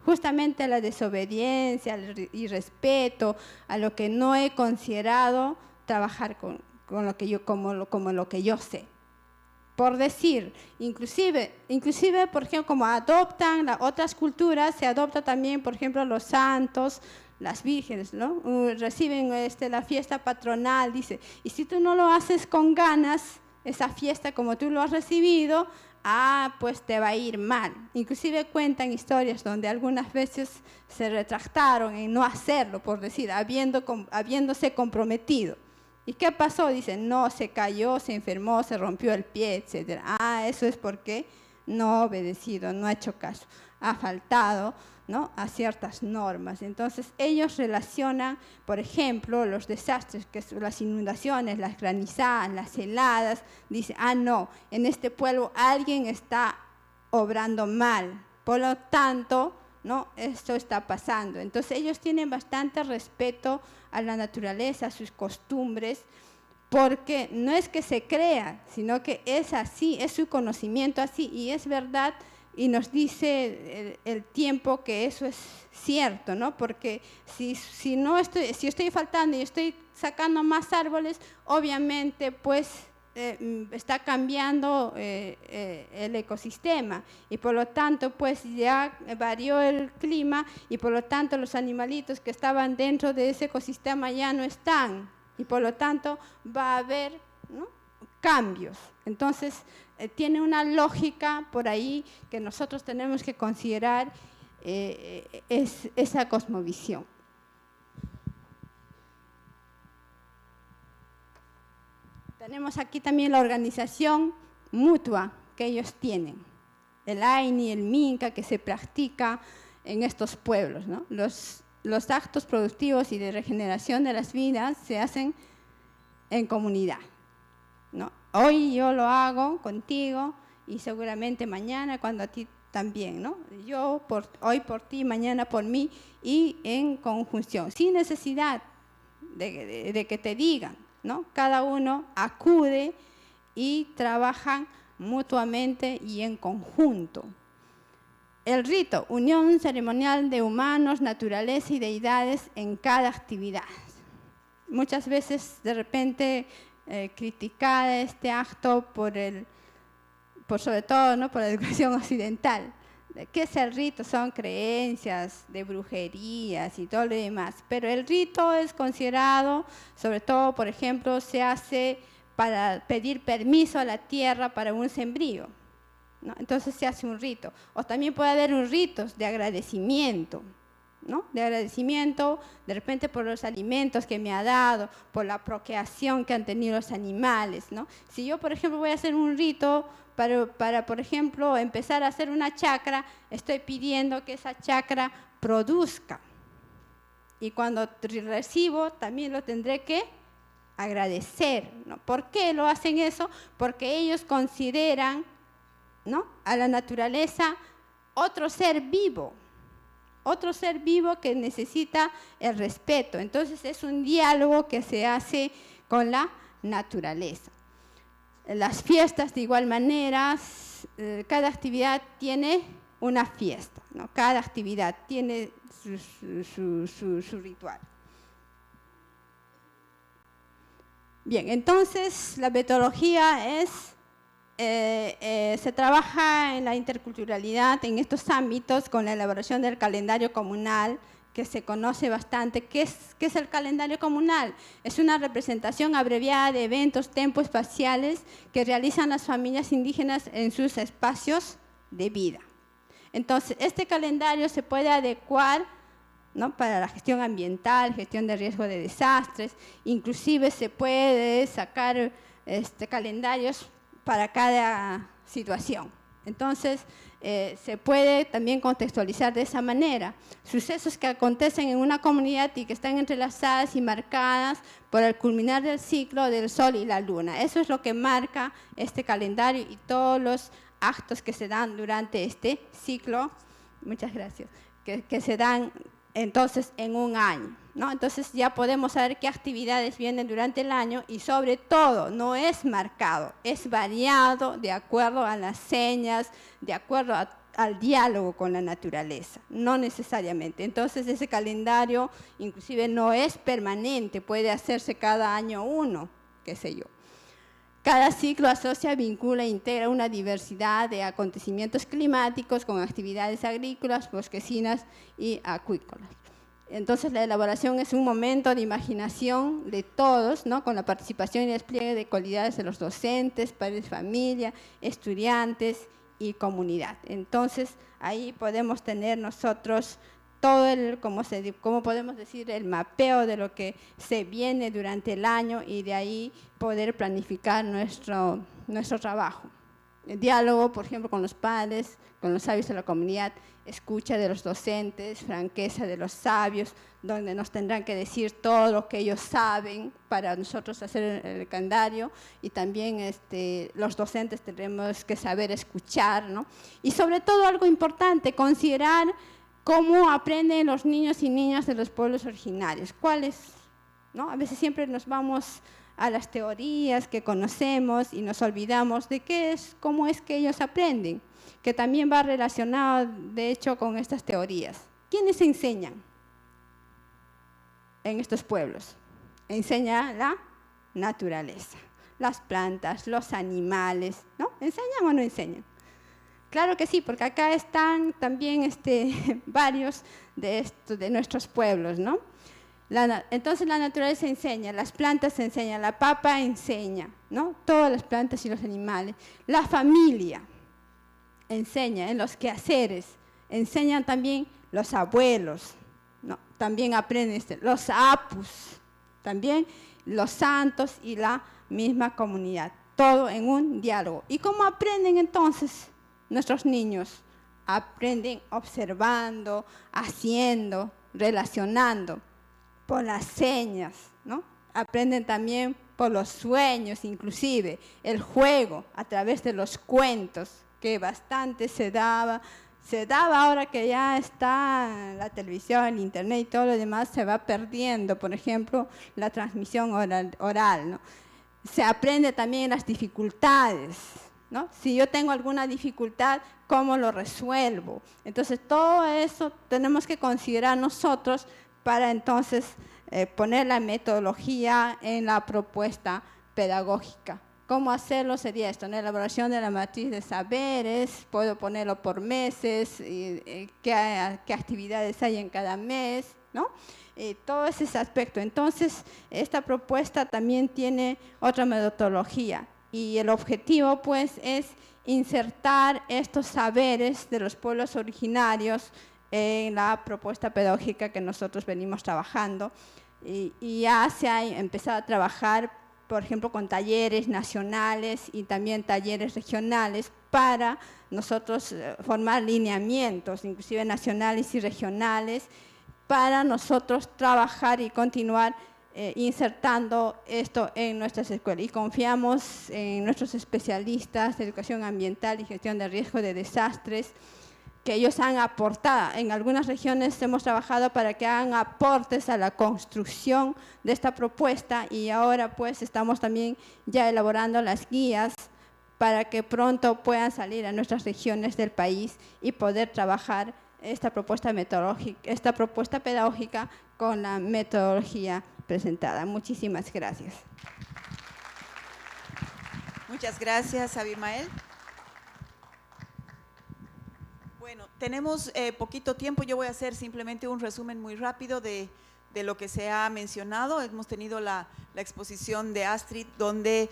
Justamente a la desobediencia, al irrespeto, a lo que no he considerado trabajar con lo que yo, como lo que yo sé. Por decir, inclusive, por ejemplo, como adoptan las otras culturas, se adopta también, por ejemplo, los santos, las vírgenes, ¿no? Reciben la fiesta patronal, dice, y si tú no lo haces con ganas, esa fiesta como tú lo has recibido, pues te va a ir mal. Inclusive cuentan historias donde algunas veces se retractaron en no hacerlo, por decir, habiéndose comprometido. ¿Y qué pasó? Dicen, no, se cayó, se enfermó, se rompió el pie, etc. Eso es porque no ha obedecido, no ha hecho caso, ha faltado, ¿no?, a ciertas normas. Entonces ellos relacionan, por ejemplo, los desastres, que son las inundaciones, las granizadas, las heladas, dicen, no, en este pueblo alguien está obrando mal, por lo tanto, ¿no?, esto está pasando. Entonces ellos tienen bastante respeto a la naturaleza, a sus costumbres, porque no es que se crea, sino que es así, es su conocimiento así, y es verdad. Y nos dice el tiempo que eso es cierto, ¿no? Porque si estoy faltando y estoy sacando más árboles, obviamente pues está cambiando el ecosistema y por lo tanto pues ya varió el clima y por lo tanto los animalitos que estaban dentro de ese ecosistema ya no están y por lo tanto va a haber, ¿no?, cambios. Entonces, tiene una lógica por ahí que nosotros tenemos que considerar esa cosmovisión. Tenemos aquí también la organización mutua que ellos tienen, el AINI, el MINCA, que se practica en estos pueblos, ¿no? Los actos productivos y de regeneración de las vidas se hacen en comunidad, ¿no? Hoy yo lo hago contigo y seguramente mañana cuando a ti también, ¿no? Hoy por ti, mañana por mí y en conjunción, sin necesidad de que te digan, ¿no? Cada uno acude y trabajan mutuamente y en conjunto. El rito, unión ceremonial de humanos, naturaleza y deidades en cada actividad. Muchas veces, de repente, criticada este acto sobre todo, ¿no?, por la educación occidental. ¿Qué es el rito? Son creencias de brujerías y todo lo demás. Pero el rito es considerado, sobre todo, por ejemplo, se hace para pedir permiso a la tierra para un sembrío, ¿no? Entonces se hace un rito. O también puede haber un rito de agradecimiento, ¿no? De agradecimiento, de repente por los alimentos que me ha dado, por la procreación que han tenido los animales, ¿no? Si yo, por ejemplo, voy a hacer un rito para, por ejemplo, empezar a hacer una chacra, estoy pidiendo que esa chacra produzca. Y cuando recibo, también lo tendré que agradecer, ¿no? ¿Por qué lo hacen eso? Porque ellos consideran, ¿no?, a la naturaleza otro ser vivo que necesita el respeto. Entonces es un diálogo que se hace con la naturaleza. Las fiestas de igual manera, cada actividad tiene una fiesta, ¿no? Cada actividad tiene su ritual. Bien, entonces la metodología es, se trabaja en la interculturalidad en estos ámbitos con la elaboración del calendario comunal, que se conoce bastante. ¿Qué es el calendario comunal? Es una representación abreviada de eventos tempoespaciales que realizan las familias indígenas en sus espacios de vida. Entonces, este calendario se puede adecuar, ¿no?, para la gestión ambiental, gestión de riesgo de desastres, inclusive se puede sacar calendarios para cada situación. Entonces, se puede también contextualizar de esa manera. Sucesos que acontecen en una comunidad y que están entrelazadas y marcadas por el culminar del ciclo del sol y la luna. Eso es lo que marca este calendario y todos los actos que se dan durante este ciclo, muchas gracias, que se dan entonces en un año, ¿no? Entonces ya podemos saber qué actividades vienen durante el año y sobre todo no es marcado, es variado de acuerdo a las señas, de acuerdo al diálogo con la naturaleza, no necesariamente. Entonces ese calendario inclusive no es permanente, puede hacerse cada año uno, qué sé yo. Cada ciclo asocia, vincula e integra una diversidad de acontecimientos climáticos con actividades agrícolas, bosquecinas y acuícolas. Entonces la elaboración es un momento de imaginación de todos, ¿no?, con la participación y despliegue de cualidades de los docentes, padres de familia, estudiantes y comunidad. Entonces ahí podemos tener nosotros todo como podemos decir, el mapeo de lo que se viene durante el año y de ahí poder planificar nuestro trabajo. El diálogo, por ejemplo, con los padres, con los sabios de la comunidad, escucha de los docentes, franqueza de los sabios, donde nos tendrán que decir todo lo que ellos saben para nosotros hacer el calendario, y también los docentes tendremos que saber escuchar, ¿no? Y sobre todo algo importante, considerar cómo aprenden los niños y niñas de los pueblos originarios. ¿Cuáles? ¿No? A veces siempre nos vamos a las teorías que conocemos y nos olvidamos de cómo es que ellos aprenden, que también va relacionado, de hecho, con estas teorías. ¿Quiénes enseñan en estos pueblos? Enseña la naturaleza, las plantas, los animales, ¿no? ¿Enseñan o no enseñan? Claro que sí, porque acá están también varios de nuestros pueblos, ¿no? Entonces la naturaleza enseña, las plantas enseñan, la papa enseña, ¿no? Todas las plantas y los animales. La familia enseña en los quehaceres, enseñan también los abuelos, ¿no? También aprenden los apus, también los santos y la misma comunidad, todo en un diálogo. ¿Y cómo aprenden entonces nuestros niños? Aprenden observando, haciendo, relacionando, por las señas, ¿no? Aprenden también por los sueños, inclusive el juego a través de los cuentos, que bastante se daba ahora que ya está la televisión, el internet y todo lo demás, se va perdiendo, por ejemplo, la transmisión oral, ¿no? Se aprende también las dificultades, ¿no? Si yo tengo alguna dificultad, ¿cómo lo resuelvo? Entonces, todo eso tenemos que considerar nosotros para entonces poner la metodología en la propuesta pedagógica. ¿Cómo hacerlo? Sería esto, en la elaboración de la matriz de saberes, puedo ponerlo por meses, qué actividades hay en cada mes, ¿no? Todo ese aspecto. Entonces, esta propuesta también tiene otra metodología y el objetivo, pues, es insertar estos saberes de los pueblos originarios en la propuesta pedagógica que nosotros venimos trabajando. Y ya se ha empezado a trabajar, por ejemplo, con talleres nacionales y también talleres regionales para nosotros formar lineamientos, inclusive nacionales y regionales, para nosotros trabajar y continuar insertando esto en nuestras escuelas. Y confiamos en nuestros especialistas de educación ambiental y gestión de riesgo de desastres, que ellos han aportado. En algunas regiones hemos trabajado para que hagan aportes a la construcción de esta propuesta y ahora pues estamos también ya elaborando las guías para que pronto puedan salir a nuestras regiones del país y poder trabajar esta propuesta metodológica, esta propuesta pedagógica con la metodología presentada. Muchísimas gracias. Muchas gracias, Abimael. Bueno, tenemos poquito tiempo, yo voy a hacer simplemente un resumen muy rápido de lo que se ha mencionado. Hemos tenido la exposición de Astrid, donde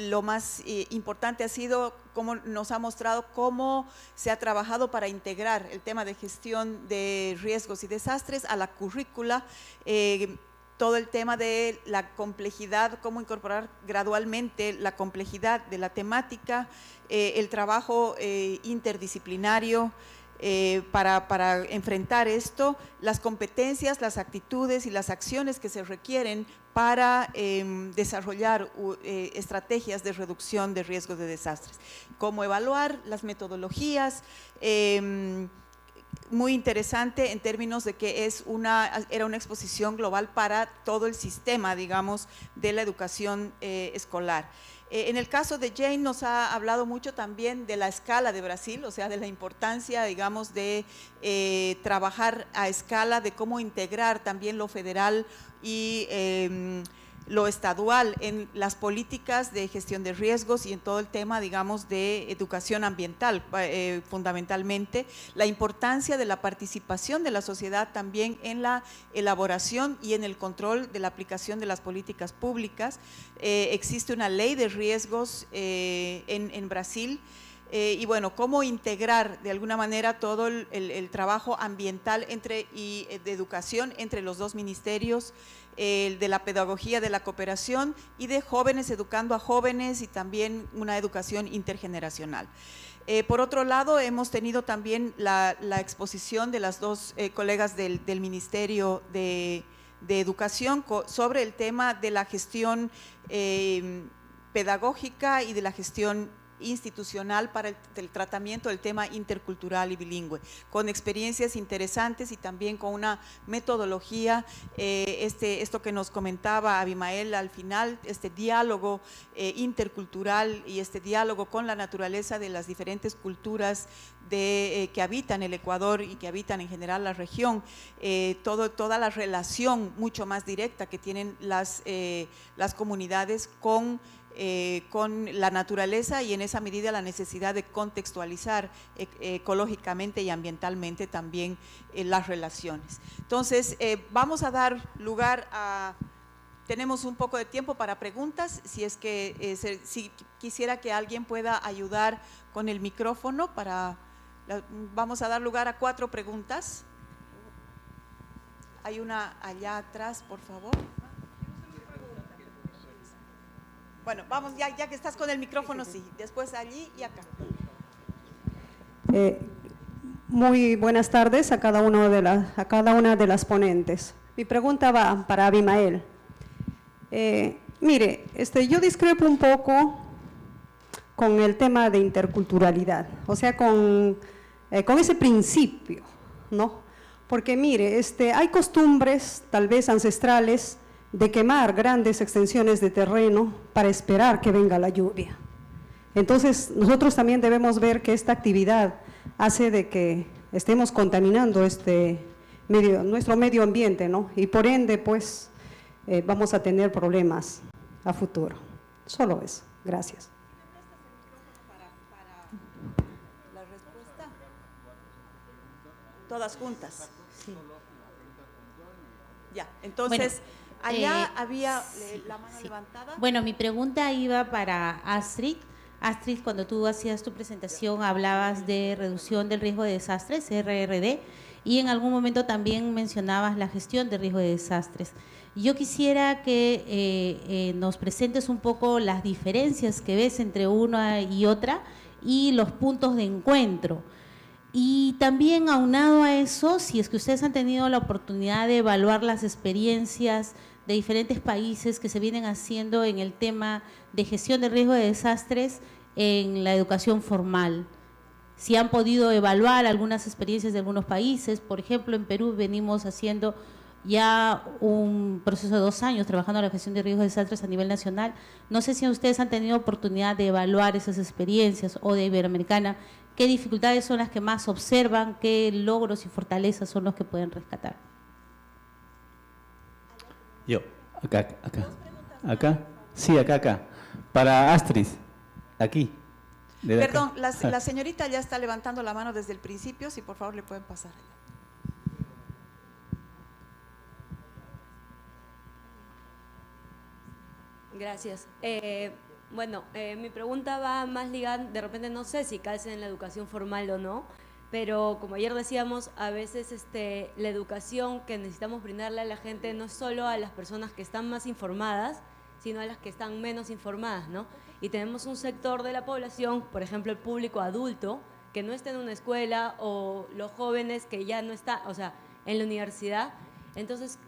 lo más importante ha sido cómo nos ha mostrado cómo se ha trabajado para integrar el tema de gestión de riesgos y desastres a la currícula, todo el tema de la complejidad, cómo incorporar gradualmente la complejidad de la temática, el trabajo interdisciplinario para enfrentar esto, las competencias, las actitudes y las acciones que se requieren para desarrollar estrategias de reducción de riesgos de desastres, cómo evaluar las metodologías. Muy interesante en términos de que era una exposición global para todo el sistema, digamos, de la educación escolar. En el caso de Jane nos ha hablado mucho también de la escala de Brasil, o sea, de la importancia, digamos, de trabajar a escala, de cómo integrar también lo federal y lo estadual en las políticas de gestión de riesgos y en todo el tema, digamos, de educación ambiental, fundamentalmente, la importancia de la participación de la sociedad también en la elaboración y en el control de la aplicación de las políticas públicas. Existe una ley de riesgos en Brasil. Y bueno, cómo integrar de alguna manera todo el trabajo ambiental y de educación entre los dos ministerios, de la pedagogía, de la cooperación y de jóvenes educando a jóvenes y también una educación intergeneracional. Por otro lado, hemos tenido también la exposición de las dos colegas del Ministerio de Educación sobre el tema de la gestión pedagógica y de la gestión institucional para el tratamiento del tema intercultural y bilingüe, con experiencias interesantes y también con una metodología, esto que nos comentaba Abimael al final, este diálogo intercultural y este diálogo con la naturaleza de las diferentes culturas que habitan el Ecuador y que habitan en general la región, toda la relación mucho más directa que tienen las comunidades con la naturaleza y en esa medida la necesidad de contextualizar ecológicamente y ambientalmente también las relaciones. Entonces, vamos a dar lugar a… Tenemos un poco de tiempo para preguntas, si es que si quisiera que alguien pueda ayudar con el micrófono vamos a dar lugar a 4 preguntas. Hay una allá atrás, por favor. Bueno, vamos, ya que estás con el micrófono, sí. Después allí y acá. Muy buenas tardes a cada una de las ponentes. Mi pregunta va para Abimael. Mire, yo discrepo un poco con el tema de interculturalidad, o sea, con ese principio, ¿no? Porque mire, hay costumbres tal vez ancestrales de quemar grandes extensiones de terreno para esperar que venga la lluvia. Entonces, nosotros también debemos ver que esta actividad hace de que estemos contaminando nuestro medio ambiente, ¿no? Y por ende, pues, vamos a tener problemas a futuro. Solo eso. Gracias. La respuesta. Todas juntas. Sí. Ya, entonces, bueno, allá había la mano sí. levantada. Bueno, mi pregunta iba para Astrid. Astrid, cuando tú hacías tu presentación hablabas de reducción del riesgo de desastres, RRD, y en algún momento también mencionabas la gestión de riesgo de desastres. Yo quisiera que nos presentes un poco las diferencias que ves entre una y otra y los puntos de encuentro. Y también aunado a eso, si es que ustedes han tenido la oportunidad de evaluar las experiencias de diferentes países que se vienen haciendo en el tema de gestión de riesgo de desastres en la educación formal. Si han podido evaluar algunas experiencias de algunos países, por ejemplo, en Perú venimos haciendo ya un proceso de 2 años trabajando en la gestión de riesgos de desastres a nivel nacional. No sé si ustedes han tenido oportunidad de evaluar esas experiencias o de Iberoamericana. ¿Qué dificultades son las que más observan? ¿Qué logros y fortalezas son los que pueden rescatar? Yo, acá. Sí, acá. Para Astrid, aquí. Perdón, la señorita ya está levantando la mano desde el principio, si por favor le pueden pasar. Gracias. Bueno, mi pregunta va más ligada, de repente no sé si calce en la educación formal o no, pero como ayer decíamos, a veces la educación que necesitamos brindarle a la gente no es solo a las personas que están más informadas, sino a las que están menos informadas, ¿no? Y tenemos un sector de la población, por ejemplo, el público adulto, que no está en una escuela, o los jóvenes que ya no están, o sea, en la universidad. Entonces,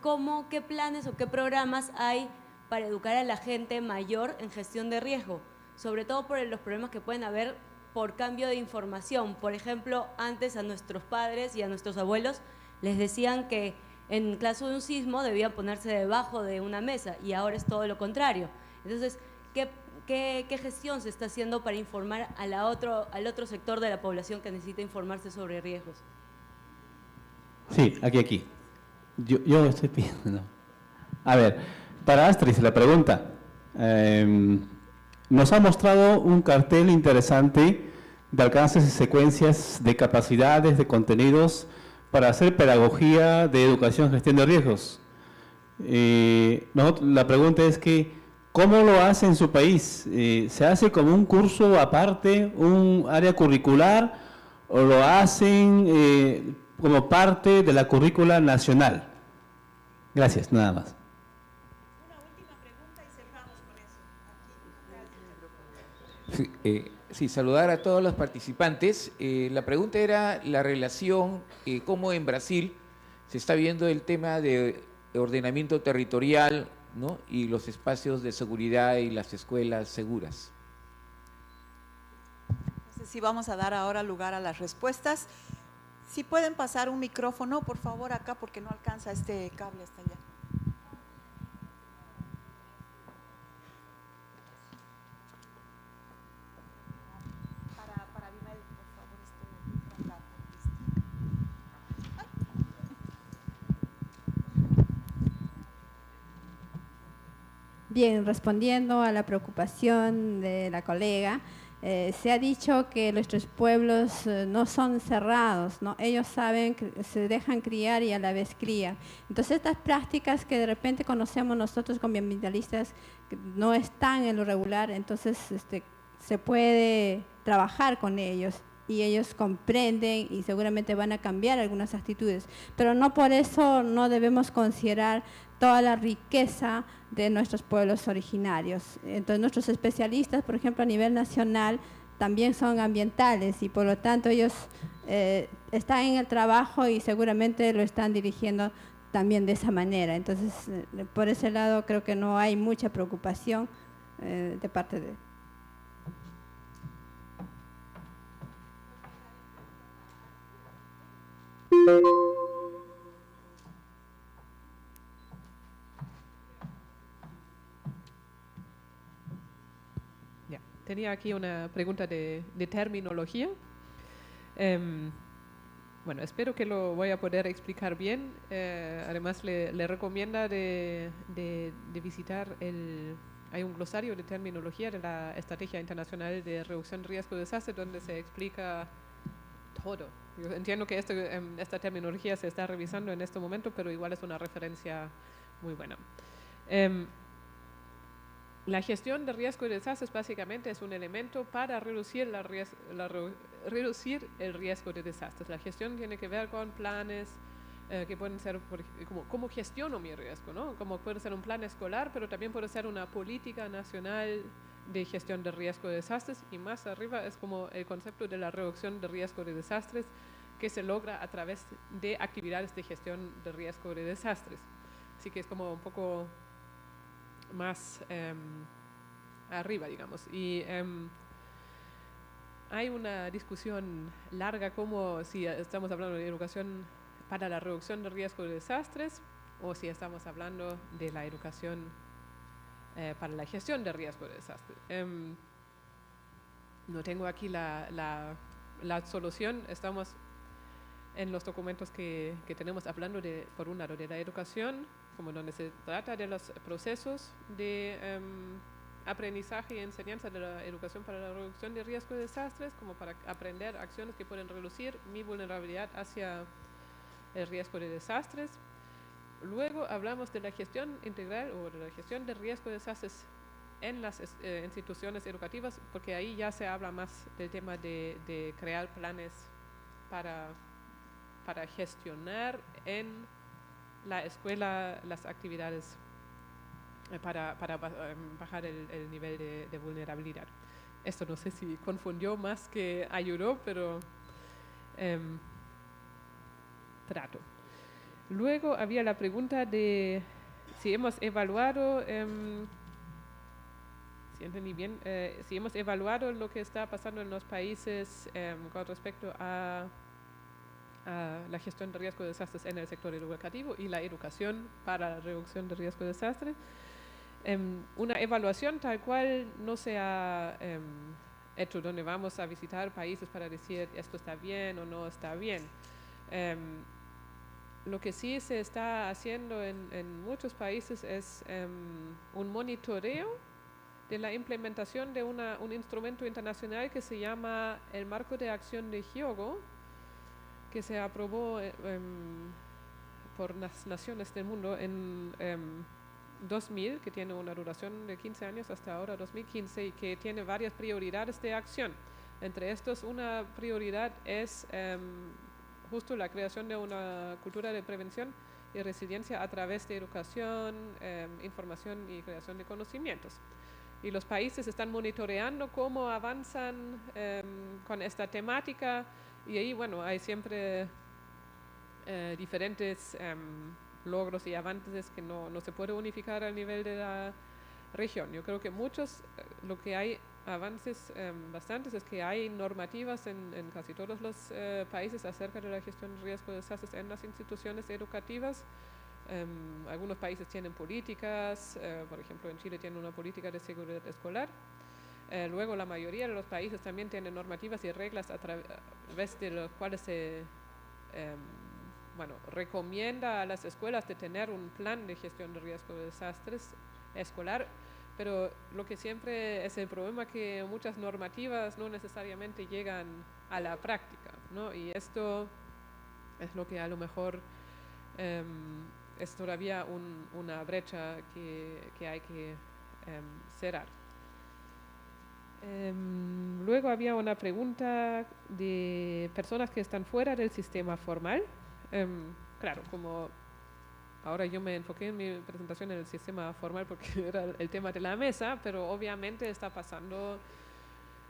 ¿qué planes o qué programas hay para educar a la gente mayor en gestión de riesgo? Sobre todo por los problemas que pueden haber por cambio de información. Por ejemplo, antes a nuestros padres y a nuestros abuelos les decían que en caso de un sismo debían ponerse debajo de una mesa, y ahora es todo lo contrario. Entonces, ¿qué gestión se está haciendo para informar al otro sector de la población que necesita informarse sobre riesgos? Sí, aquí. Yo estoy pidiendo. A ver, para Astrid, la pregunta. Nos ha mostrado un cartel interesante de alcances y secuencias de capacidades, de contenidos para hacer pedagogía de educación, gestión de riesgos. La pregunta es que, ¿cómo lo hace en su país? ¿Se hace como un curso aparte, un área curricular, o lo hacen como parte de la currícula nacional? Gracias, nada más. Sí, saludar a todos los participantes. La pregunta era la relación, cómo en Brasil se está viendo el tema de ordenamiento territorial, ¿no? Y los espacios de seguridad y las escuelas seguras. No sé si vamos a dar ahora lugar a las respuestas. Si pueden pasar un micrófono, por favor, acá, porque no alcanza este cable hasta allá. Bien, respondiendo a la preocupación de la colega, se ha dicho que nuestros pueblos no son cerrados, ¿no? Ellos saben que se dejan criar y a la vez crían. Entonces, estas prácticas que de repente conocemos nosotros como ambientalistas que no están en lo regular, entonces se puede trabajar con ellos y ellos comprenden y seguramente van a cambiar algunas actitudes. Pero no por eso no debemos considerar toda la riqueza de nuestros pueblos originarios. Entonces, nuestros especialistas, por ejemplo, a nivel nacional, también son ambientales y por lo tanto ellos están en el trabajo y seguramente lo están dirigiendo también de esa manera. Entonces, por ese lado creo que no hay mucha preocupación de parte de... tenía aquí una pregunta de terminología. Bueno, espero que lo voy a poder explicar bien. Además, le recomienda de visitar hay un glosario de terminología de la Estrategia Internacional de Reducción de Riesgo de Desastre, donde se explica todo. Yo entiendo que esta terminología se está revisando en este momento, pero igual es una referencia muy buena. La gestión de riesgo de desastres básicamente es un elemento para reducir el riesgo de desastres. La gestión tiene que ver con planes que pueden ser, ¿cómo gestiono mi riesgo? ¿No? Como puede ser un plan escolar, pero también puede ser una política nacional de gestión de riesgo de desastres, y más arriba es como el concepto de la reducción de riesgo de desastres que se logra a través de actividades de gestión de riesgo de desastres. Así que es como un poco más arriba, digamos. Y hay una discusión larga como si estamos hablando de educación para la reducción de riesgo de desastres o si estamos hablando de la educación para la gestión de riesgo de desastres. No tengo aquí la solución. Estamos en los documentos que tenemos hablando por un lado de la educación, como donde se trata de los procesos de aprendizaje y enseñanza de la educación para la reducción de riesgo de desastres, como para aprender acciones que pueden reducir mi vulnerabilidad hacia el riesgo de desastres. Luego hablamos de la gestión integral o de la gestión de riesgo de desastres en las instituciones educativas, porque ahí ya se habla más del tema de crear planes para gestionar en la escuela las actividades para bajar el nivel de vulnerabilidad. Esto no sé si confundió más que ayudó, pero trato. Luego había la pregunta de si hemos evaluado, si entendí bien, si hemos evaluado lo que está pasando en los países con respecto a la gestión de riesgo de desastres en el sector educativo y la educación para la reducción de riesgo de desastre. Una evaluación tal cual no se ha hecho, donde vamos a visitar países para decir esto está bien o no está bien. Lo que sí se está haciendo en muchos países es un monitoreo de la implementación de un instrumento internacional que se llama el Marco de Acción de Hyogo, que se aprobó por las naciones del mundo en 2000, que tiene una duración de 15 años hasta ahora, 2015, y que tiene varias prioridades de acción. Entre estos, una prioridad es justo la creación de una cultura de prevención y resiliencia a través de educación, información y creación de conocimientos. Y los países están monitoreando cómo avanzan con esta temática, y ahí, bueno, hay siempre diferentes logros y avances que no se puede unificar al nivel de la región. Yo creo que lo que hay avances bastantes es que hay normativas en casi todos los países acerca de la gestión de riesgo de desastres en las instituciones educativas. Algunos países tienen políticas, por ejemplo en Chile tienen una política de seguridad escolar. Luego la mayoría de los países también tienen normativas y reglas a través de las cuales se recomienda a las escuelas de tener un plan de gestión de riesgo de desastres escolar, pero lo que siempre es el problema que muchas normativas no necesariamente llegan a la práctica, ¿no? Y esto es lo que a lo mejor es todavía una brecha que hay que cerrar. Luego había una pregunta de personas que están fuera del sistema formal. Claro, como ahora yo me enfoqué en mi presentación en el sistema formal porque era el tema de la mesa, pero obviamente está pasando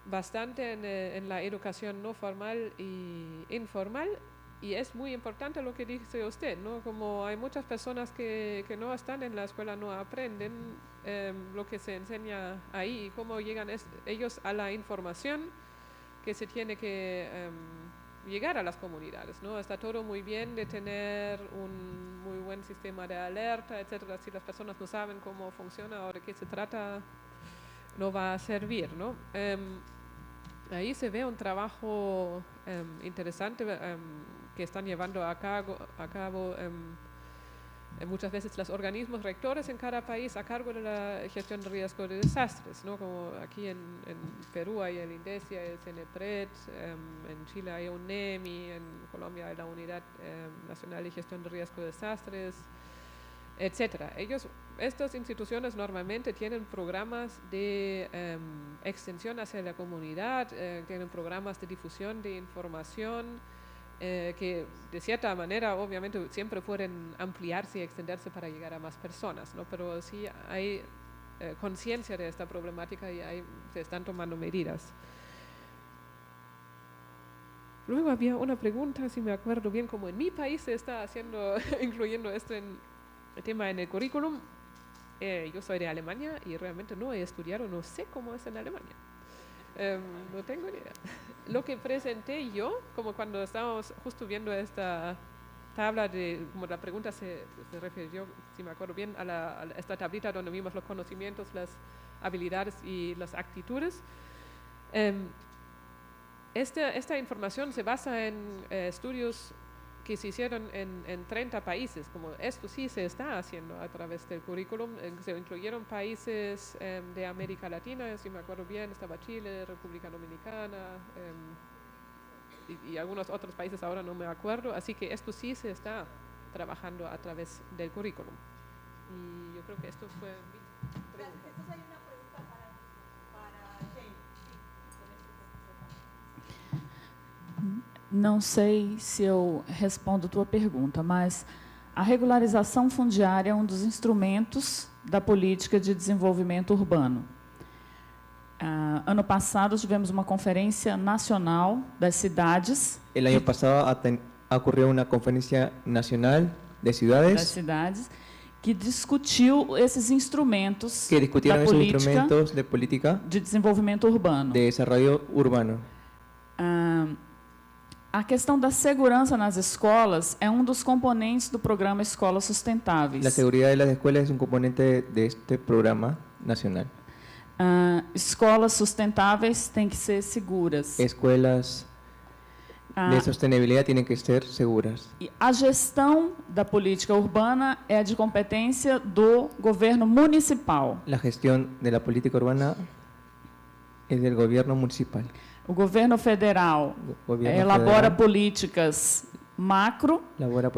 bastante en la educación no formal y informal, y es muy importante lo que dice usted, ¿no? Como hay muchas personas que no están en la escuela, no aprenden lo que se enseña ahí y cómo llegan ellos a la información que se tiene que llegar a las comunidades, ¿no? Está todo muy bien de tener un muy buen sistema de alerta, etcétera. Si las personas no saben cómo funciona o de qué se trata no va a servir, ¿no? Ahí se ve un trabajo interesante que están llevando a cabo muchas veces los organismos rectores en cada país a cargo de la gestión de riesgo de desastres, ¿no? Como aquí en Perú hay el INDECIA, el CENEPRED, en Chile hay UNEMI, en Colombia hay la Unidad Nacional de Gestión de Riesgo de Desastres, etcétera. Estas instituciones normalmente tienen programas de extensión hacia la comunidad, tienen programas de difusión de información, que de cierta manera obviamente siempre pueden ampliarse y extenderse para llegar a más personas, ¿no? Pero sí hay conciencia de esta problemática y se están tomando medidas. Luego había una pregunta, si me acuerdo bien, como en mi país se está haciendo, incluyendo esto en el tema en el currículum. Yo soy de Alemania y realmente no he estudiado, no sé cómo es en Alemania. No tengo ni idea. Lo que presenté yo, como cuando estábamos justo viendo esta tabla como la pregunta se refirió, si me acuerdo bien, a esta tablita donde vimos los conocimientos, las habilidades y las actitudes. Esta información se basa en estudios que se hicieron en 30 países, como esto sí se está haciendo a través del currículum. Se incluyeron países de América Latina, si me acuerdo bien, estaba Chile, República Dominicana y algunos otros países, ahora no me acuerdo, así que esto sí se está trabajando a través del currículum. Y yo creo que esto fue mi pregunta. Entonces hay una pregunta para Jane. Não sei se eu respondo a tua pergunta, mas a regularização fundiária é um dos instrumentos da política de desenvolvimento urbano. Ano passado tivemos uma conferência nacional das cidades. El año pasado ocurrió una conferencia nacional de ciudades. Das cidades que discutiu esses instrumentos que discutiram da esos política instrumentos de política de desenvolvimento urbano. De desarrollo urbano. A questão da segurança nas escolas é um dos componentes do programa Escolas Sustentáveis. La seguridad de las escuelas es un componente de este programa nacional. Escolas sustentáveis têm que ser seguras. Escuelas de sostenibilidad tienen que ser seguras. E a gestão da política urbana é de competência do governo municipal. La gestión de la política urbana es del gobierno municipal. O governo federal elabora políticas macro,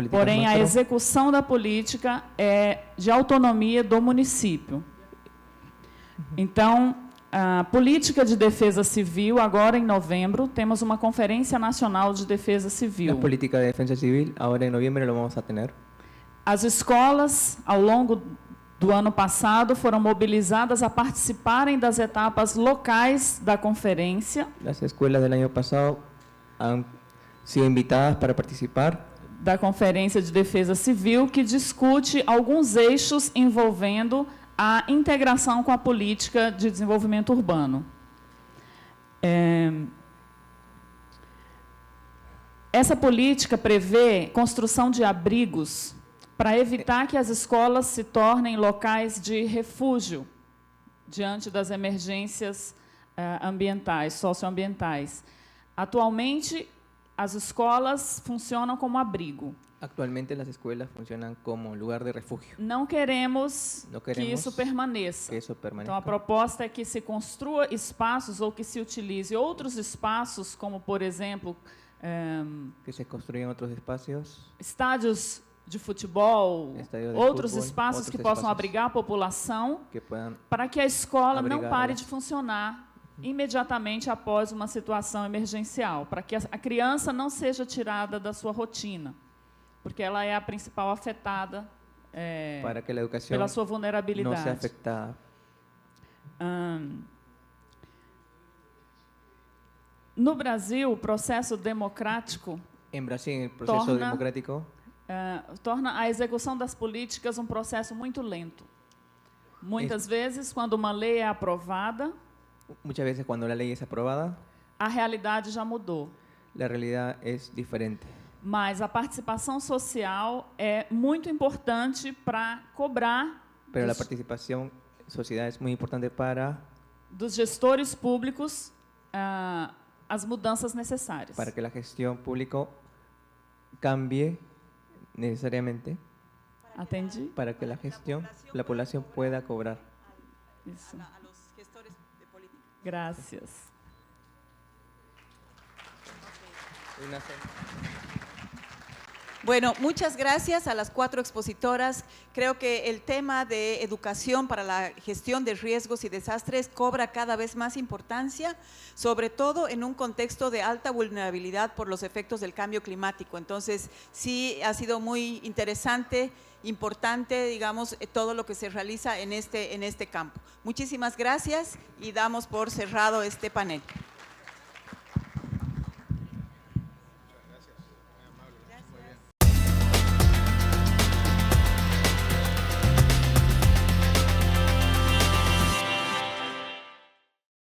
porém a execução da política é de autonomia do município. Então, a política de defesa civil, agora em novembro, temos uma Conferência Nacional de Defesa Civil. A política de defesa civil, agora em novembro, lo vamos a tener. As escolas, ao longo do ano passado, foram mobilizadas a participarem das etapas locais da conferência. As escolas do ano passado han sido invitadas para participar da Conferência de Defesa Civil, que discute alguns eixos envolvendo a integração com a política de desenvolvimento urbano. Essa política prevê construção de abrigos para evitar que as escolas se tornem locais de refúgio diante das emergências ambientais, socioambientais. Atualmente, as escolas funcionam como abrigo. Actualmente as escolas funcionam como lugar de refúgio. Não queremos que isso permaneça. Então, a proposta é que se construa espaços ou que se utilize outros espaços, como, por exemplo, que se construam outros espaços, estádios de futebol, outros espaços que possam abrigar a população, para que a escola não pare de funcionar imediatamente após uma situação emergencial, para que a criança não seja tirada da sua rotina, porque ela é a principal afetada para que a educação pela sua vulnerabilidade. Não seja afetada. No Brasil, o processo democrático torna a execução das políticas um processo muito lento. Muitas vezes, quando uma lei é aprovada, a realidade já mudou. A realidade é diferente. Mas a participação social é muito importante para cobrar. Pero a participação social é muito importante para dos gestores públicos as mudanças necessárias. Para que la gestión pública cambie necesariamente. Atendí. Para que la población pueda cobrar. Isso. A los gestores de política. Gracias. Bueno, muchas gracias a las 4 expositoras. Creo que el tema de educación para la gestión de riesgos y desastres cobra cada vez más importancia, sobre todo en un contexto de alta vulnerabilidad por los efectos del cambio climático. Entonces, sí ha sido muy interesante, importante, digamos, todo lo que se realiza en este campo. Muchísimas gracias y damos por cerrado este panel.